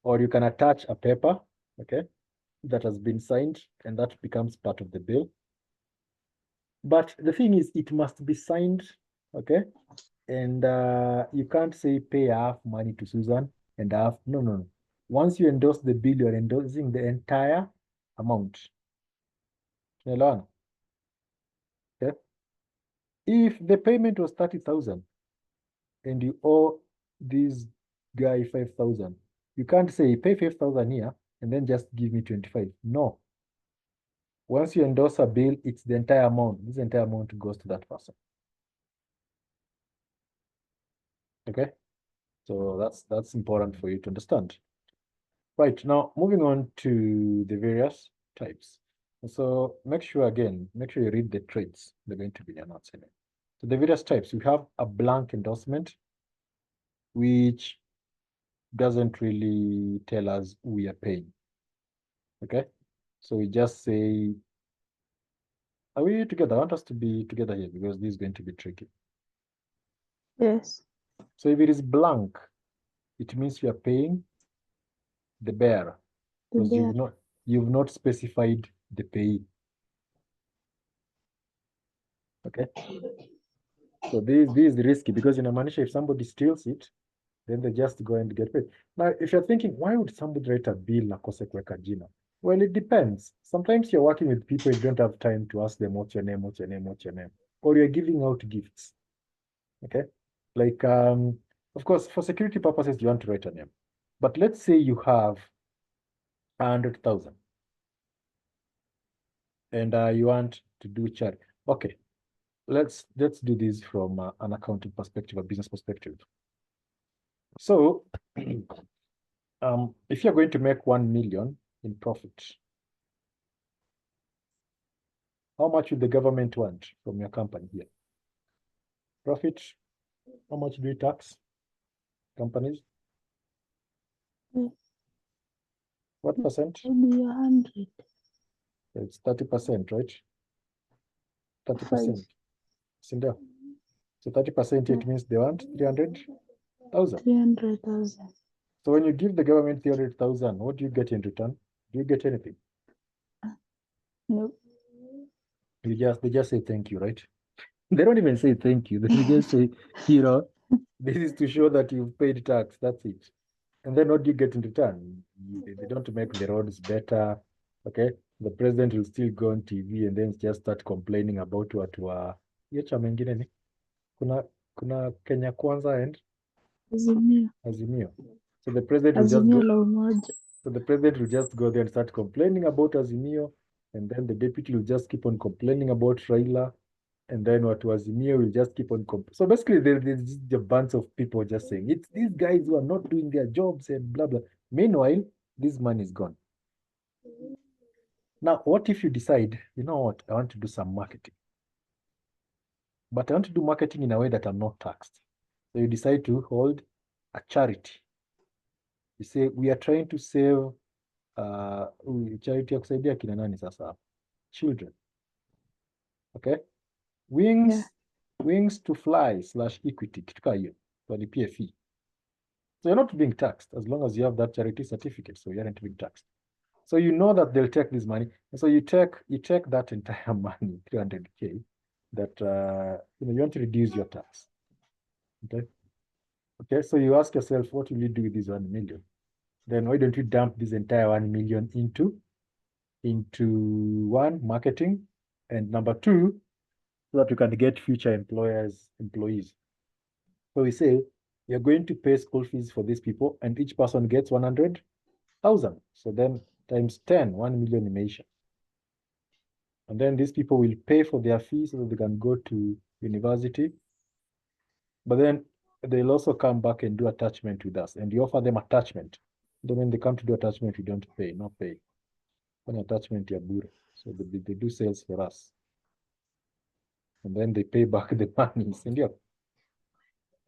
Or you can attach a paper, okay, that has been signed, and that becomes part of the bill. But the thing is, it must be signed, okay? And you can't say pay half money to Susan and half. No. Once you endorse the bill, you're endorsing the entire amount. Okay? If the payment was 30,000 and you owe this guy 5,000, you can't say pay 5,000 here and then just give me 25. No. Once you endorse a bill, it's the entire amount. This entire amount goes to that person. Okay? So that's important for you to understand. Right, now moving on to the various types. So make sure you read the traits. They're going to be in your notes in it. So the various types, we have a blank endorsement, which doesn't really tell us who we are paying. Okay, so we just say, are we together? I want us to be together here because this is going to be tricky. Yes. So if it is blank, it means you are paying the bearer because you've not specified the payee. Okay. So this is risky because inamaanisha if somebody steals it, then they just go and get paid. Now, if you're thinking, why would somebody write a bill na kose kuweka jina? Well, it depends. Sometimes you're working with people, you don't have time to ask them, what's your name, what's your name, what's your name? Or you're giving out gifts. Okay. Like, of course, for security purposes, you want to write a name. But let's say you have 100,000 and you want to do charity. Okay. Let's do this from an accounting perspective, a business perspective. So, if you're going to make 1 million in profit, how much would the government want from your company here? Profit, how much do you tax companies? Yes. What percent? Maybe 100. It's 30%, right? 30%. Sinda. So 30%, it means they want 300,000. 300,000. So when you give the government 300,000, what do you get in return? Do you get anything? No. They just say thank you, right? They don't even say thank you. They just say, this is to show that you've paid tax. That's it. And then what do you get in return? They don't make the roads better. Okay. The president will still go on TV and then just start complaining about what hiyo chama ingine ni kuna Kenya Kwanza and Azimio. So the president will just Azimio go. la umoja. So the president will just go there and start complaining about Azimio, and then the deputy will just keep on complaining about Raila, and then what Azimio will just keep on so basically there's just a bunch of people just saying it's these guys who are not doing their jobs and blah blah. Meanwhile, this money is gone. Now, what if you decide, you know what, I want to do some marketing, but I want to do marketing in a way that I'm not taxed. So you decide to hold a charity. You say we are trying to save charity ya kusaidia kina nani sasa? Children. Okay? Wings to fly / equity, kitu kaa hiyo. Walipie fee. So you're not being taxed as long as you have that charity certificate, so you aren't being taxed. So you know that they'll take this money. And so you take that entire money, 300K, that you want to reduce your tax. Okay. Okay, so you ask yourself, what will you do with this 1 million? Then why don't you dump this entire 1 million into one, marketing, and number two, so that you can get future employees. So we say you're going to pay school fees for these people, and each person gets 100,000. So then times 10, 1 million emission. And then these people will pay for their fees so that they can go to university. But then they'll also come back and do attachment with us, and you offer them attachment. Then when they come to do attachment, we don't pay, no pay. An attachment, yeah, so they do sales for us. And then they pay back the money. So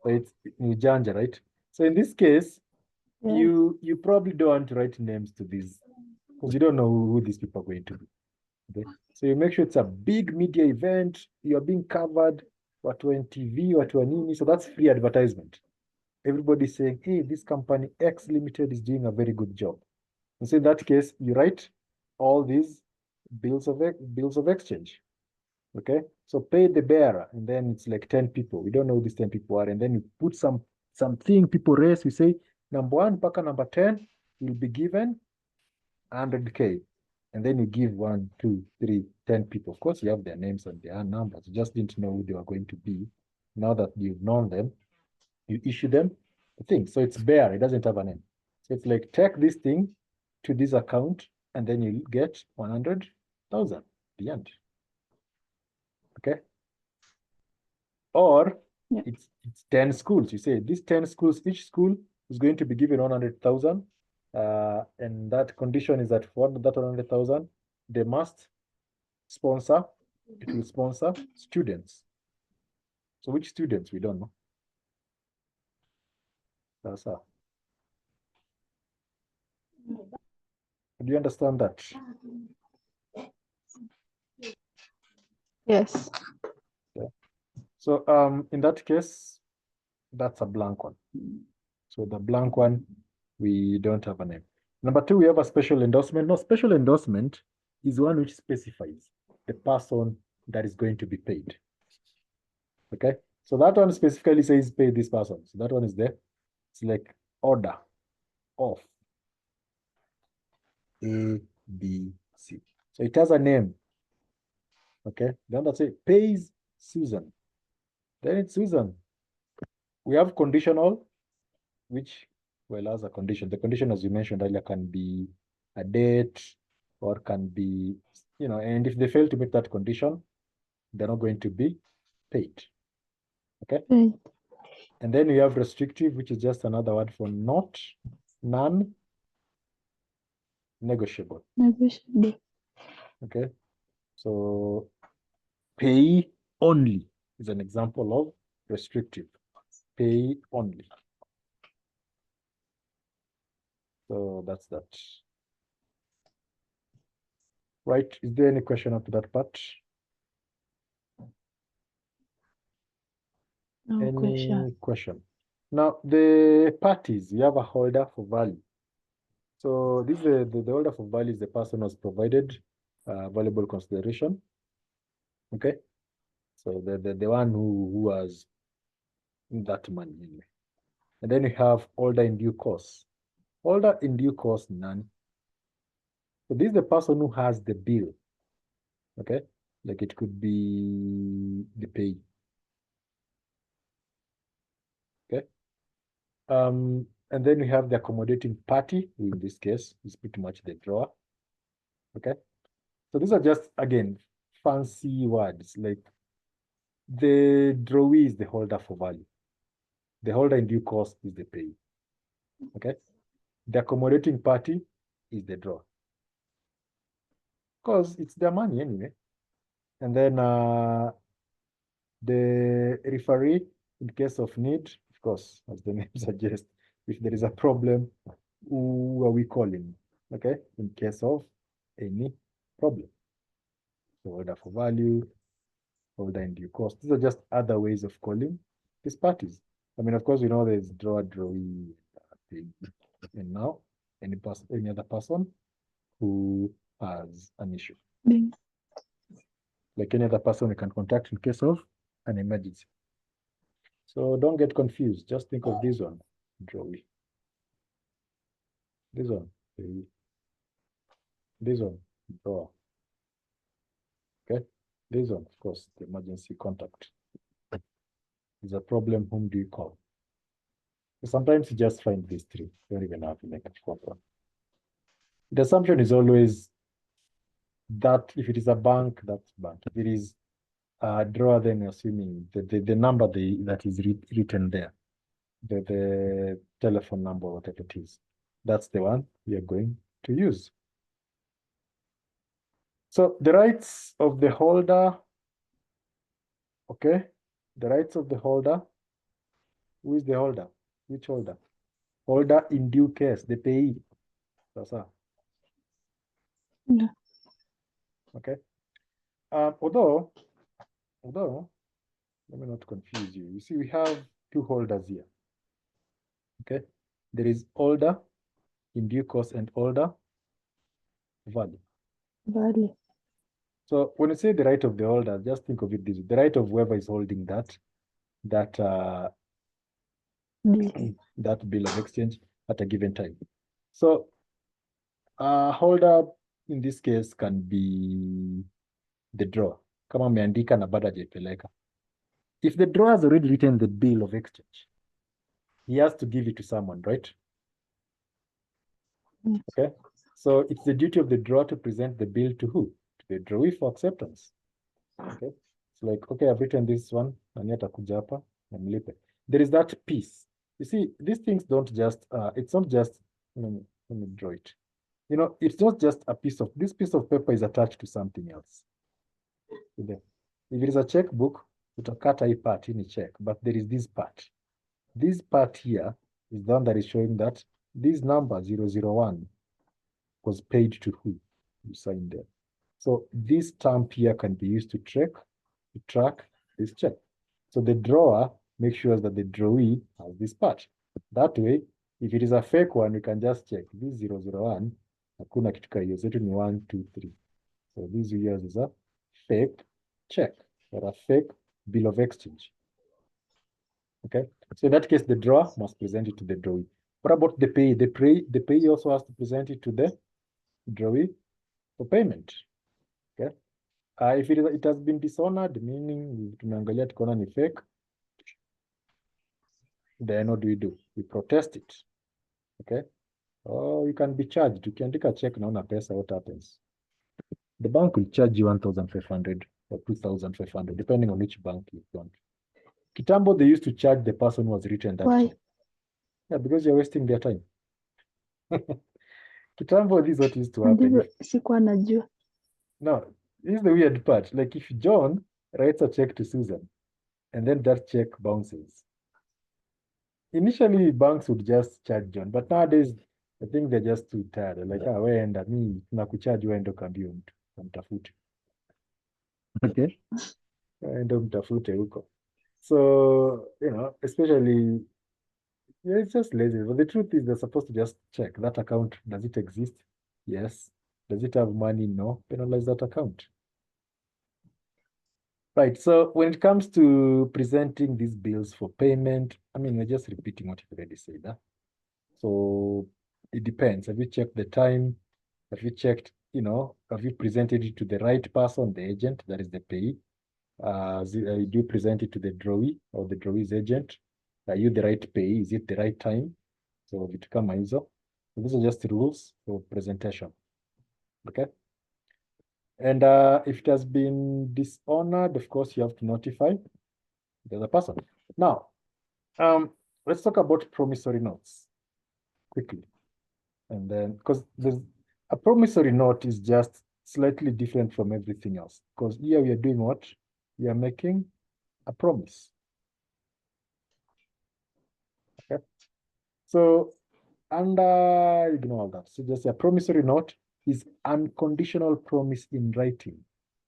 it's ujanja, right? So in this case, Yeah. you probably don't want to write names to these because you don't know who these people are going to be. Okay? So you make sure it's a big media event, you're being covered, watu on TV, watu nini, so that's free advertisement. Everybody's saying, hey, this company X Limited is doing a very good job. And so in that case, you write all these bills of exchange. Okay, so pay the bearer, and then it's like 10 people. We don't know who these 10 people are, and then you put something people raise. We say number 1 mpaka number 10 will be given 100K, and then you give 1, 2, 3, 10 people. Of course, you have their names and their numbers. You just didn't know who they were going to be. Now that you've known them, you issue them the thing. So it's bearer. It doesn't have a name. So it's like take this thing to this account, and then you get 100,000 the end. Okay. Or Yeah. it's 10 schools. You say these 10 schools, each school is going to be given 100,000. And that condition is that for that 100,000, they must sponsor, it will sponsor students. So which students? We don't know. That's how. Do you understand that? Yes. Yeah. So in that case, that's a blank one. So the blank one, we don't have a name. Number 2, we have a special endorsement. No, special endorsement is one which specifies the person that is going to be paid. Okay, so that one specifically says pay this person. So that one is there. It's like order of A, B, C. So it has a name. Okay, then that's it. Pays Susan. Then it's Susan. We have conditional, which well as a condition. The condition, as you mentioned earlier, can be a date or can be, and if they fail to meet that condition, they're not going to be paid. Okay. Right. And then we have restrictive, which is just another word for not, none, negotiable. Negotiable. Okay. So pay only is an example of restrictive. Pay only. So that's that. Right. Is there any question up to that part? No Any question? Now, the parties, you have a holder for value. So this is the holder for value is the person who has provided valuable consideration. Okay. So the one who has that money anyway. And then you have holder in due course. Holder in due course, none. So this is the person who has the bill. Okay. Like it could be the pay. Okay. And then we have the accommodating party, who in this case is pretty much the drawer. Okay. So these are just, again, fancy words. Like the drawee is the holder for value. The holder in due course is the pay. Okay. The accommodating party is the drawer. Because it's their money anyway. And then the referee, in case of need, of course, as the name suggests, if there is a problem, who are we calling? Okay, in case of any problem. So order for value, order in due course. These are just other ways of calling these parties. I mean, of course, we know there's draw, drawee, and now any other person who has an issue. B. Like any other person we can contact in case of an emergency. So don't get confused. Just think of this one, drawee. This one, payee. This one, drawer. Okay. This one, of course, the emergency contact. Is a problem, whom do you call? Sometimes you just find these three. You don't even have to make a fourth one. The assumption is always that if it is a bank, that's bank. If it is a drawer, then assuming the number that is written there, the telephone number, whatever it is, that's the one we are going to use. So the rights of the holder, okay, the rights of the holder. Who is the holder? Which holder? Holder in due case, the payee. That's all. Yeah. Okay. Although, let me not confuse you. You see, we have two holders here. Okay. There is holder in due course and holder value. Value. So when you say the right of the holder, just think of it this way: the right of whoever is holding that B. that bill of exchange at a given time. So holder in this case can be the drawer. Kama ameandika na bado hajaipeleka. If the drawer has already written the bill of exchange, he has to give it to someone, right? Yes. Okay. So it's the duty of the drawer to present the bill to who? To the drawee for acceptance. Okay. It's like, okay, I've written this one, nani atakuja hapa na mlipe. There is that piece. You see, these things don't just, it's not just, let me draw it. You know, it's not just a piece of, this piece of paper is attached to something else. If it is a checkbook, utakata hii part in a check, but there is this part. This part here is the one that is showing that this number 001 was paid to who? You signed there. So this stamp here can be used to track this check. So the drawer makes sure that the drawee has this part. That way, if it is a fake one, we can just check this 001. Hakuna kitu hiyo, zetu ni 1, 2, 3. So this here is a fake check or a fake bill of exchange. Okay, so in that case, the drawer must present it to the drawee. What about the payee? The payee also has to present it to the drawee for payment. Okay, if it has been dishonored, meaning tumeangalia tukaona ni fake, then what do? We protest it. Okay, oh, you can be charged. Ukiandika check naona pesa, what happens? The bank will charge you 1,500 or 2,500, depending on which bank you want. Kitambo, they used to charge the person who has written that Why? check. Yeah, because you're wasting their time. Kitambo, this is what used to happen. Ndivyo sikuwa najua. No, this is the weird part. Like if John writes a check to Susan, and then that check bounces. Initially, banks would just charge John, but nowadays, I think they're just too tired. They're like, we enda mi nakucharge uende ukaambie mtu mtafute. Okay, enda mtafute huko. So, especially, yeah, it's just lazy. But the truth is, they're supposed to just check that account. Does it exist? Yes. Does it have money? No. Penalize that account. Right. So when it comes to presenting these bills for payment, I mean, we're just repeating what you've already said. Huh? So it depends. Have you checked the time? Have you checked, have you presented it to the right person, the agent, that is the payee? Do you present it to the drawee or the drawee's agent? Are you the right payee? Is it the right time? So vitu kama hizo. So these are just rules for presentation. Okay. And if it has been dishonored, of course, you have to notify the other person. Now, let's talk about promissory notes quickly. And then, because a promissory note is just slightly different from everything else. Because here we are doing what? We are making a promise. Okay. So, ignore all that. So just a promissory note is unconditional promise in writing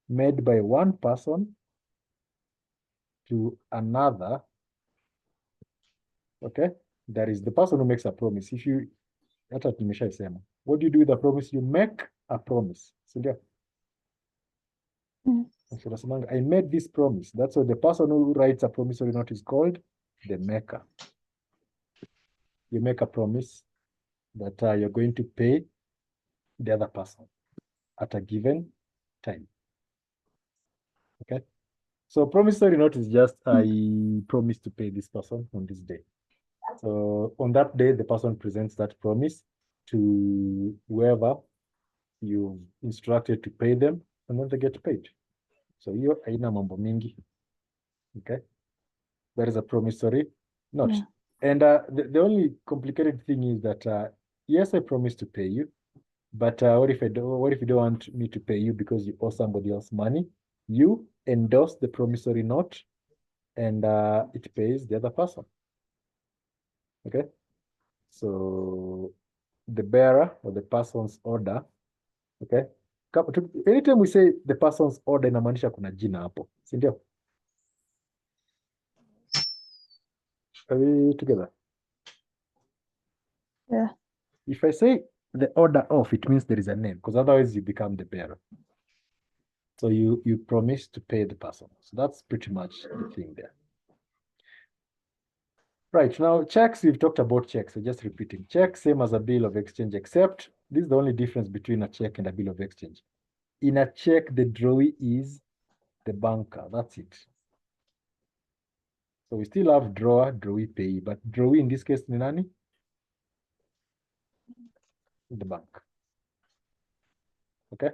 made by one person to another. Okay, that is the person who makes a promise. If you Hata nimeshaisema. What do you do with a promise? You make a promise. Si ndio? So nasemanga, I made this promise. That's why the person who writes a promissory note is called the maker. You make a promise that you're going to pay the other person at a given time. Okay? So promissory note is just, I promise to pay this person on this day. So on that day, the person presents that promise to whoever you instructed to pay them, and then they get paid. So hiyo haina mambo mingi. Okay? That is a promissory note. Yeah. And the only complicated thing is that, yes, I promise to pay you, but what if you don't want me to pay you because you owe somebody else money? You endorse the promissory note, and it pays the other person. Okay? So the bearer or the person's order, okay? Anytime we say the person's order, inamaanisha kuna jina hapo, si ndio? Are we together? Yeah. If I say the order of, it means there is a name, because otherwise you become the bearer. So you promise to pay the person. So that's pretty much the thing there. Right, now checks, we've talked about checks, so just repeating. Check, same as a bill of exchange, except this is the only difference between a check and a bill of exchange. In a check, the drawee is the banker, that's it. So we still have drawer, drawee, payee, but drawee in this case ni nani? The bank. Okay?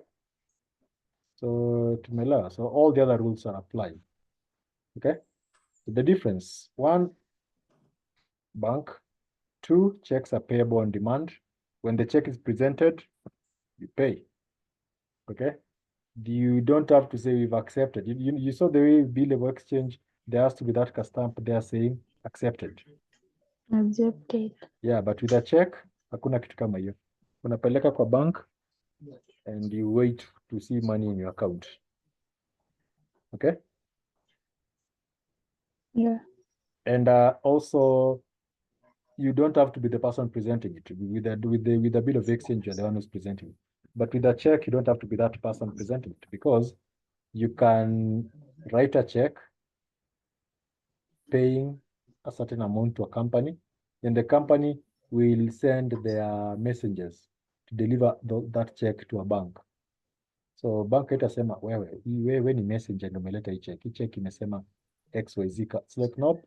So tumelewa, so all the other rules are applied. Okay? So the difference, 1, bank. 2, checks are payable on demand. When the check is presented, you pay. Okay? You don't have to say we've accepted. You saw the way bill of exchange, there has to be that stamp there saying accepted. Accepted. Yeah, but with a check, hakuna kitu kama hiyo. Unapeleka kwa bank and you wait to see money in your account. Okay? Yeah. And also, you don't have to be the person presenting it. With the bill of exchange, you're the one who's presenting it. But with a check, you don't have to be that person presenting it, because you can write a check paying a certain amount to a company, and the company will send their messengers to deliver that check to a bank. So bank itasema wewe ni messenger ndio umeleta hii check. Hii check imesema XYZ. It's like, nope.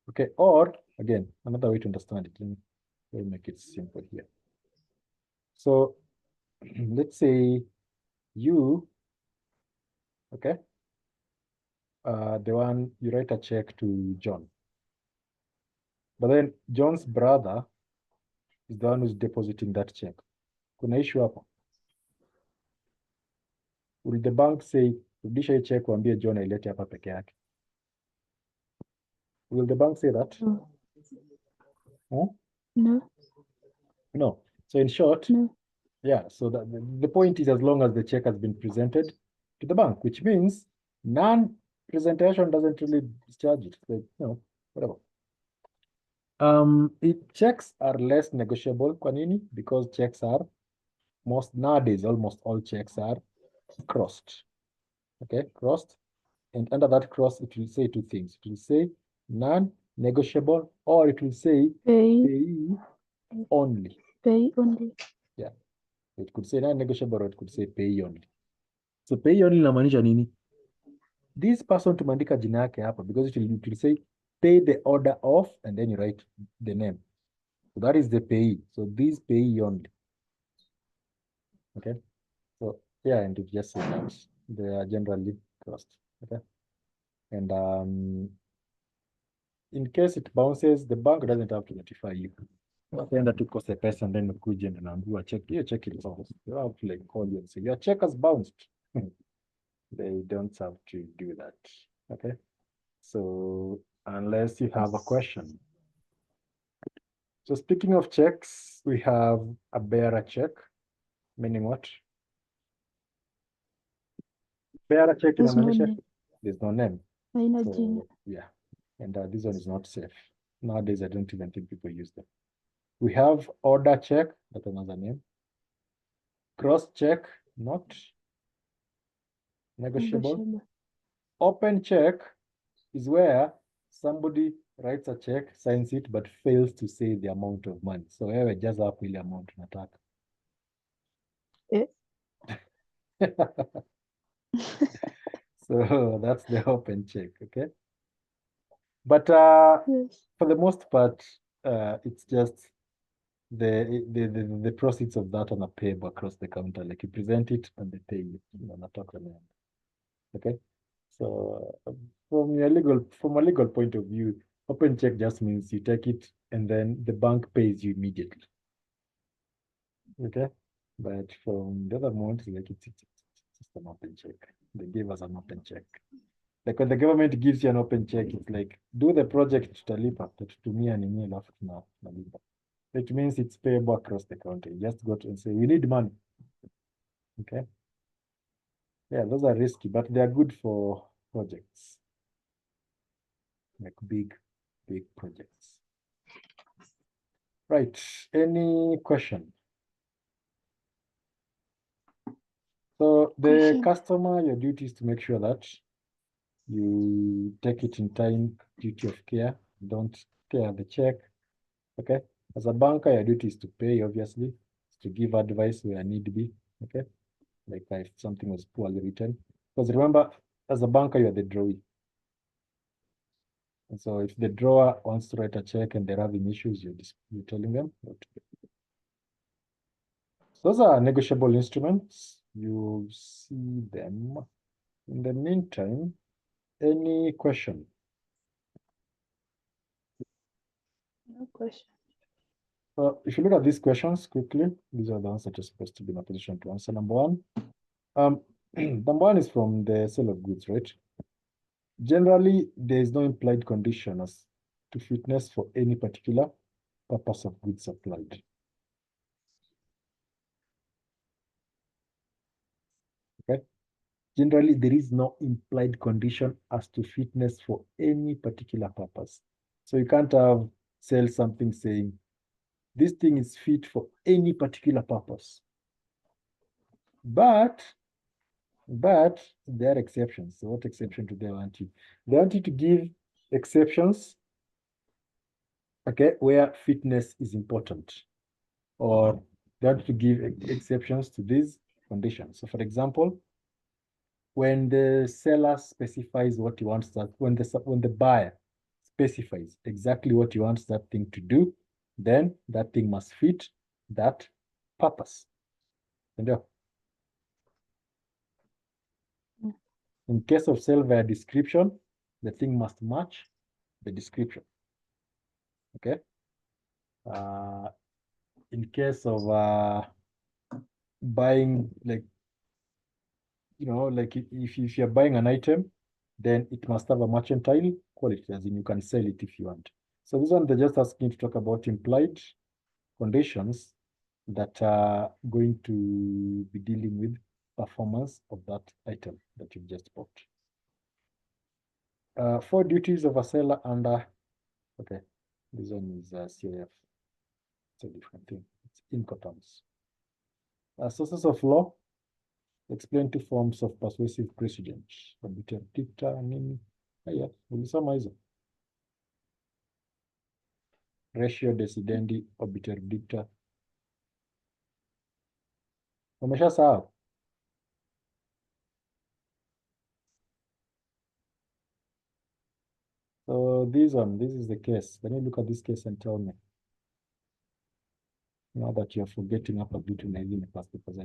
Okay, or again, another way to understand it. Let me make it simple here. So let's say you, okay, the one you write a check to John, but then John's brother is the one who's depositing that check. Kuna issue hapo. Will the bank say, rudisha hii check waambie John ailete hapa peke yake? Will the bank say that? No. Huh? No. No. So in short, No. yeah, so the point is, as long as the check has been presented to the bank, which means non-presentation doesn't really discharge it. So, whatever. Checks are less negotiable. Kwa nini? Because checks are, nowadays, almost all checks are crossed. Okay, crossed. And under that cross, it will say 2 things. It will say non-negotiable, or it will say pay only. Pay only. Yeah. It could say non-negotiable, or it could say pay only. So pay only inamaanisha nini? This person tumeandika jina yake hapa, because it will say pay the order of, and then you write the name. So that is the payee. So this payee only. Okay. So yeah, and it just says that they are generally crossed. Okay. And in case it bounces, the bank doesn't have to notify you. Enda tu kose pesa, and then ukuje and naambiwa check, hiyo check is bounced. You have to like call you and say your check has bounced. They don't have to do that. Okay. So unless you have a question. So speaking of checks, we have a bearer check, meaning what? Bearer check There's no inamaanisha name. there's no name. Haina So jina. yeah, and this one is not safe. Nowadays, I don't even think people use them. We have order check, that's another name. Cross check, not negotiable. Negotiable. Open check is where somebody writes a check, signs it, but fails to say the amount of money. So wewe jaza hapo ile amount unataka. Eh? So that's the open check, okay? But Yes. for the most part, it's just the proceeds of that on a payable across the counter. Like you present it and they pay you. Okay? So from a legal point of view, open check just means you take it and then the bank pays you immediately. Okay? But from the other month, like it's just an open check. They gave us an open check. Like when the government gives you an open check, it's like, do the project tutalipa, tutatumia nini alafu tunalipa. It means it's payable across the country. You just go to and say, we need money. Okay? Yeah, those are risky, but they are good for projects. Like big projects. Right. Any question? So the customer, your duty is to make sure that you take it in time, duty of care, don't tear the check. Okay. As a banker, your duty is to pay, obviously, to give advice where need be. Okay. Like if something was poorly written. Because remember, as a banker, you're the drawee. And so if the drawer wants to write a check and they're having issues, you're telling them what to do. So those are negotiable instruments. You see them. In the meantime, any question? No question. If you look at these questions quickly, these are the ones that you're supposed to be in a position to answer. Number one, number one is from the sale of goods, right? Generally, there is no implied condition as to fitness for any particular purpose of goods supplied. Okay? Generally, there is no implied condition as to fitness for any particular purpose. So you can't sell something saying, this thing is fit for any particular purpose. But there are exceptions. So what exception do they want you? They want you to give exceptions, okay, where fitness is important. Or they want to give exceptions to these conditions. So for example, when the seller specifies what he wants that, when the buyer specifies exactly what he wants that thing to do, then that thing must fit that purpose. In case of sell via description, the thing must match the description. Okay. In case of buying, like, like if you're buying an item, then it must have a mercantile quality, as in you can sell it if you want. So this one, they're just asking to talk about implied conditions that are going to be dealing with performance of that item that you've just bought. 4 duties of a seller under, okay, this one is CAF. It's a different thing. It's Incoterms. Sources of law. Explain 2 forms of persuasive precedent. Obiter dicta nini? Haya, ulisoma hizo. Ratio decidendi obiter dicta. Umeshasahau? So this is the case. Let me look at this case and tell me. Now that you're forgetting up a bit in the past papers.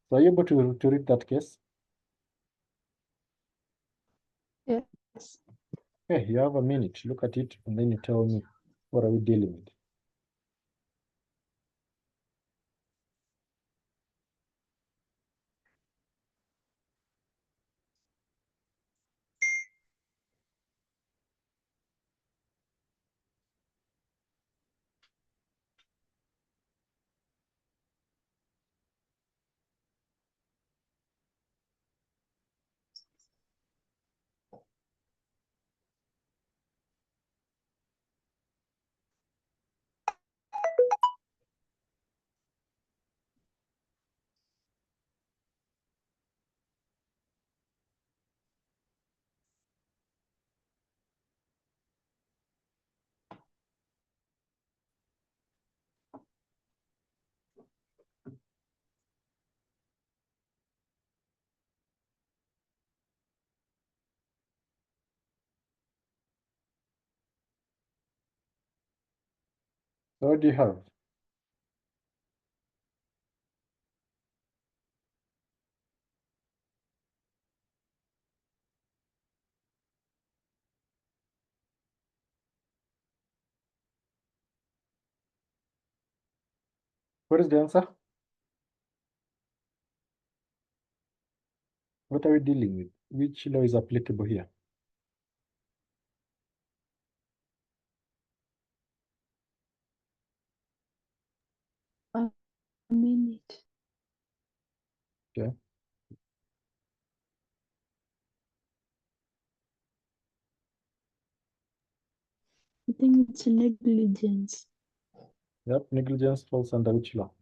So are you able to read that case? Yes. Okay, you have a minute. Look at it and then you tell me what are we dealing with. So what do you have? What is the answer? What are we dealing with? Which law is applicable here? A minute. Okay. I think it's negligence. Yep, negligence falls under which law?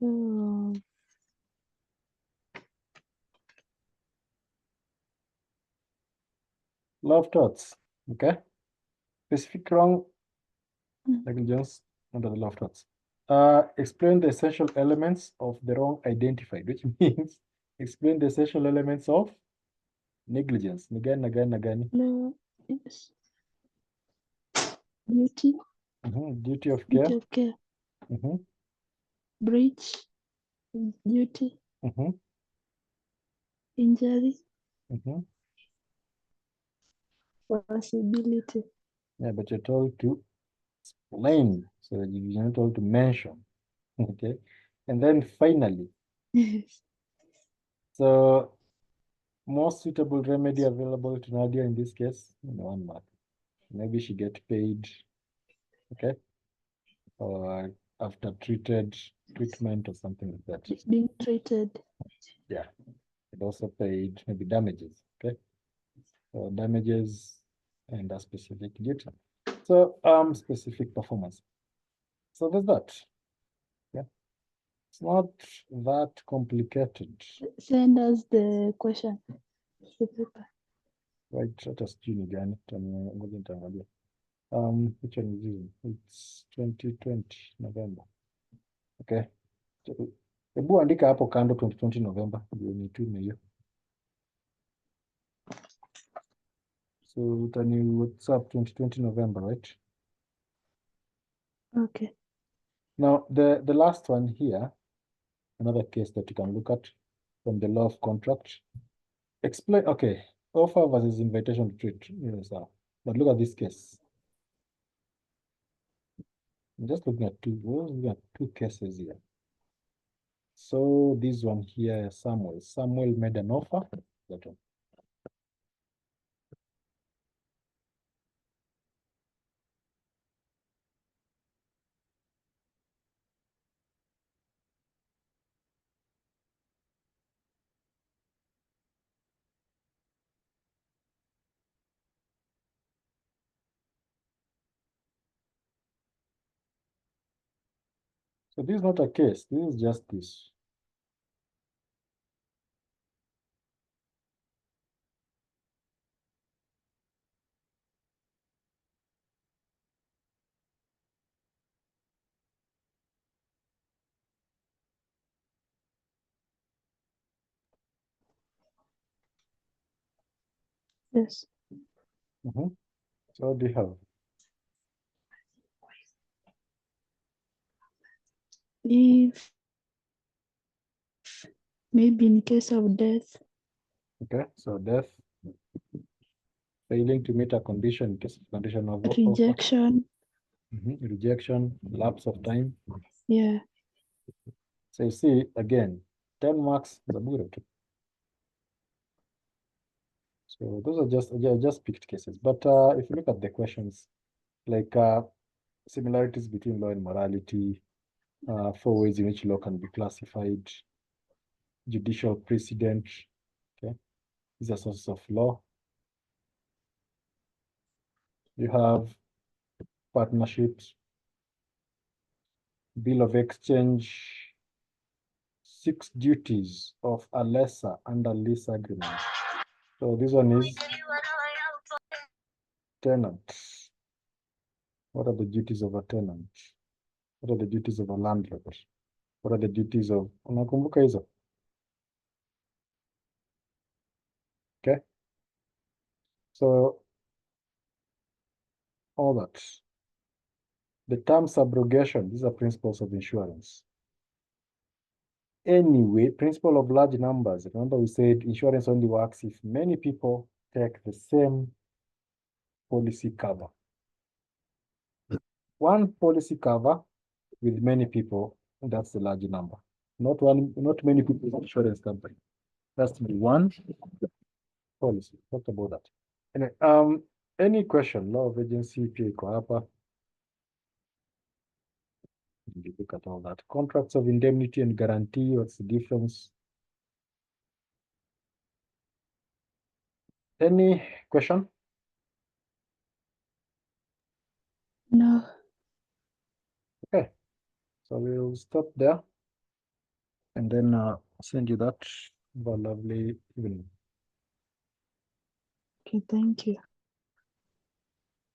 Oh, Law of torts. Okay. Specific wrong, Mm. negligence under the law of torts. Explain the essential elements of the wrong identified, which means explain the essential elements of negligence. Nagani. no, it's duty, Duty of care. duty of care, Mm-hmm. breach, duty, Mm-hmm. injury, Mm-hmm. possibility. Yeah, but you're told to explain, so that you're not told to mention. Okay. And then finally, Yes. so most suitable remedy available to Nadia in this case, 1 month. Maybe she get paid, okay, or after treatment or something like that. She's being treated. Yeah, it also paid maybe damages, okay, so damages and a specific duty. So specific performance. So there's that. Yeah, it's not that complicated. Send us the question. The paper. Right, hata sijui ni gani, ngoja nitaangalia. Which one is this? It's 2020 November. Okay. Hebu andika hapo kando 2020 November ndio nitume hiyo. So utani WhatsApp 2020 November, right? Okay. Now the last one here, another case that you can look at from the law of contract. Explain, okay, offer versus invitation to treat. Yes, but look at this case. I'm just looking at two cases here. So this one here, Samuel made an offer. That one. So this is not a case, this is just this. Yes. So what do you have? If maybe in case of death. Okay, so death, failing to meet a condition, case of condition of offer. Rejection. Rejection, lapse of time. Yeah. So you see, again, 10 marks, Zabura. So those are just picked cases. But if you look at the questions, like similarities between law and morality, 4 ways in which law can be classified, judicial precedent, okay, these are sources of law. You have partnerships, bill of exchange, 6 duties of a lesser under lease agreement. So this one is tenant. What are the duties of a tenant? What are the duties of a landlord? What are the duties of, unakumbuka hizo? Okay. So all that. The term subrogation, these are principles of insurance. Anyway, principle of large numbers. Remember we said insurance only works if many people take the same policy cover. One policy cover with many people, that's the large number. Not many people in insurance company. That's to be one policy. Talk about that. Anyway, any question? Law of agency pia iko hapa. You look at all that. Contracts of indemnity and guarantee, what's the difference? Any question? No. Okay, so we'll stop there and then send you that. Have a lovely evening. Okay, thank you.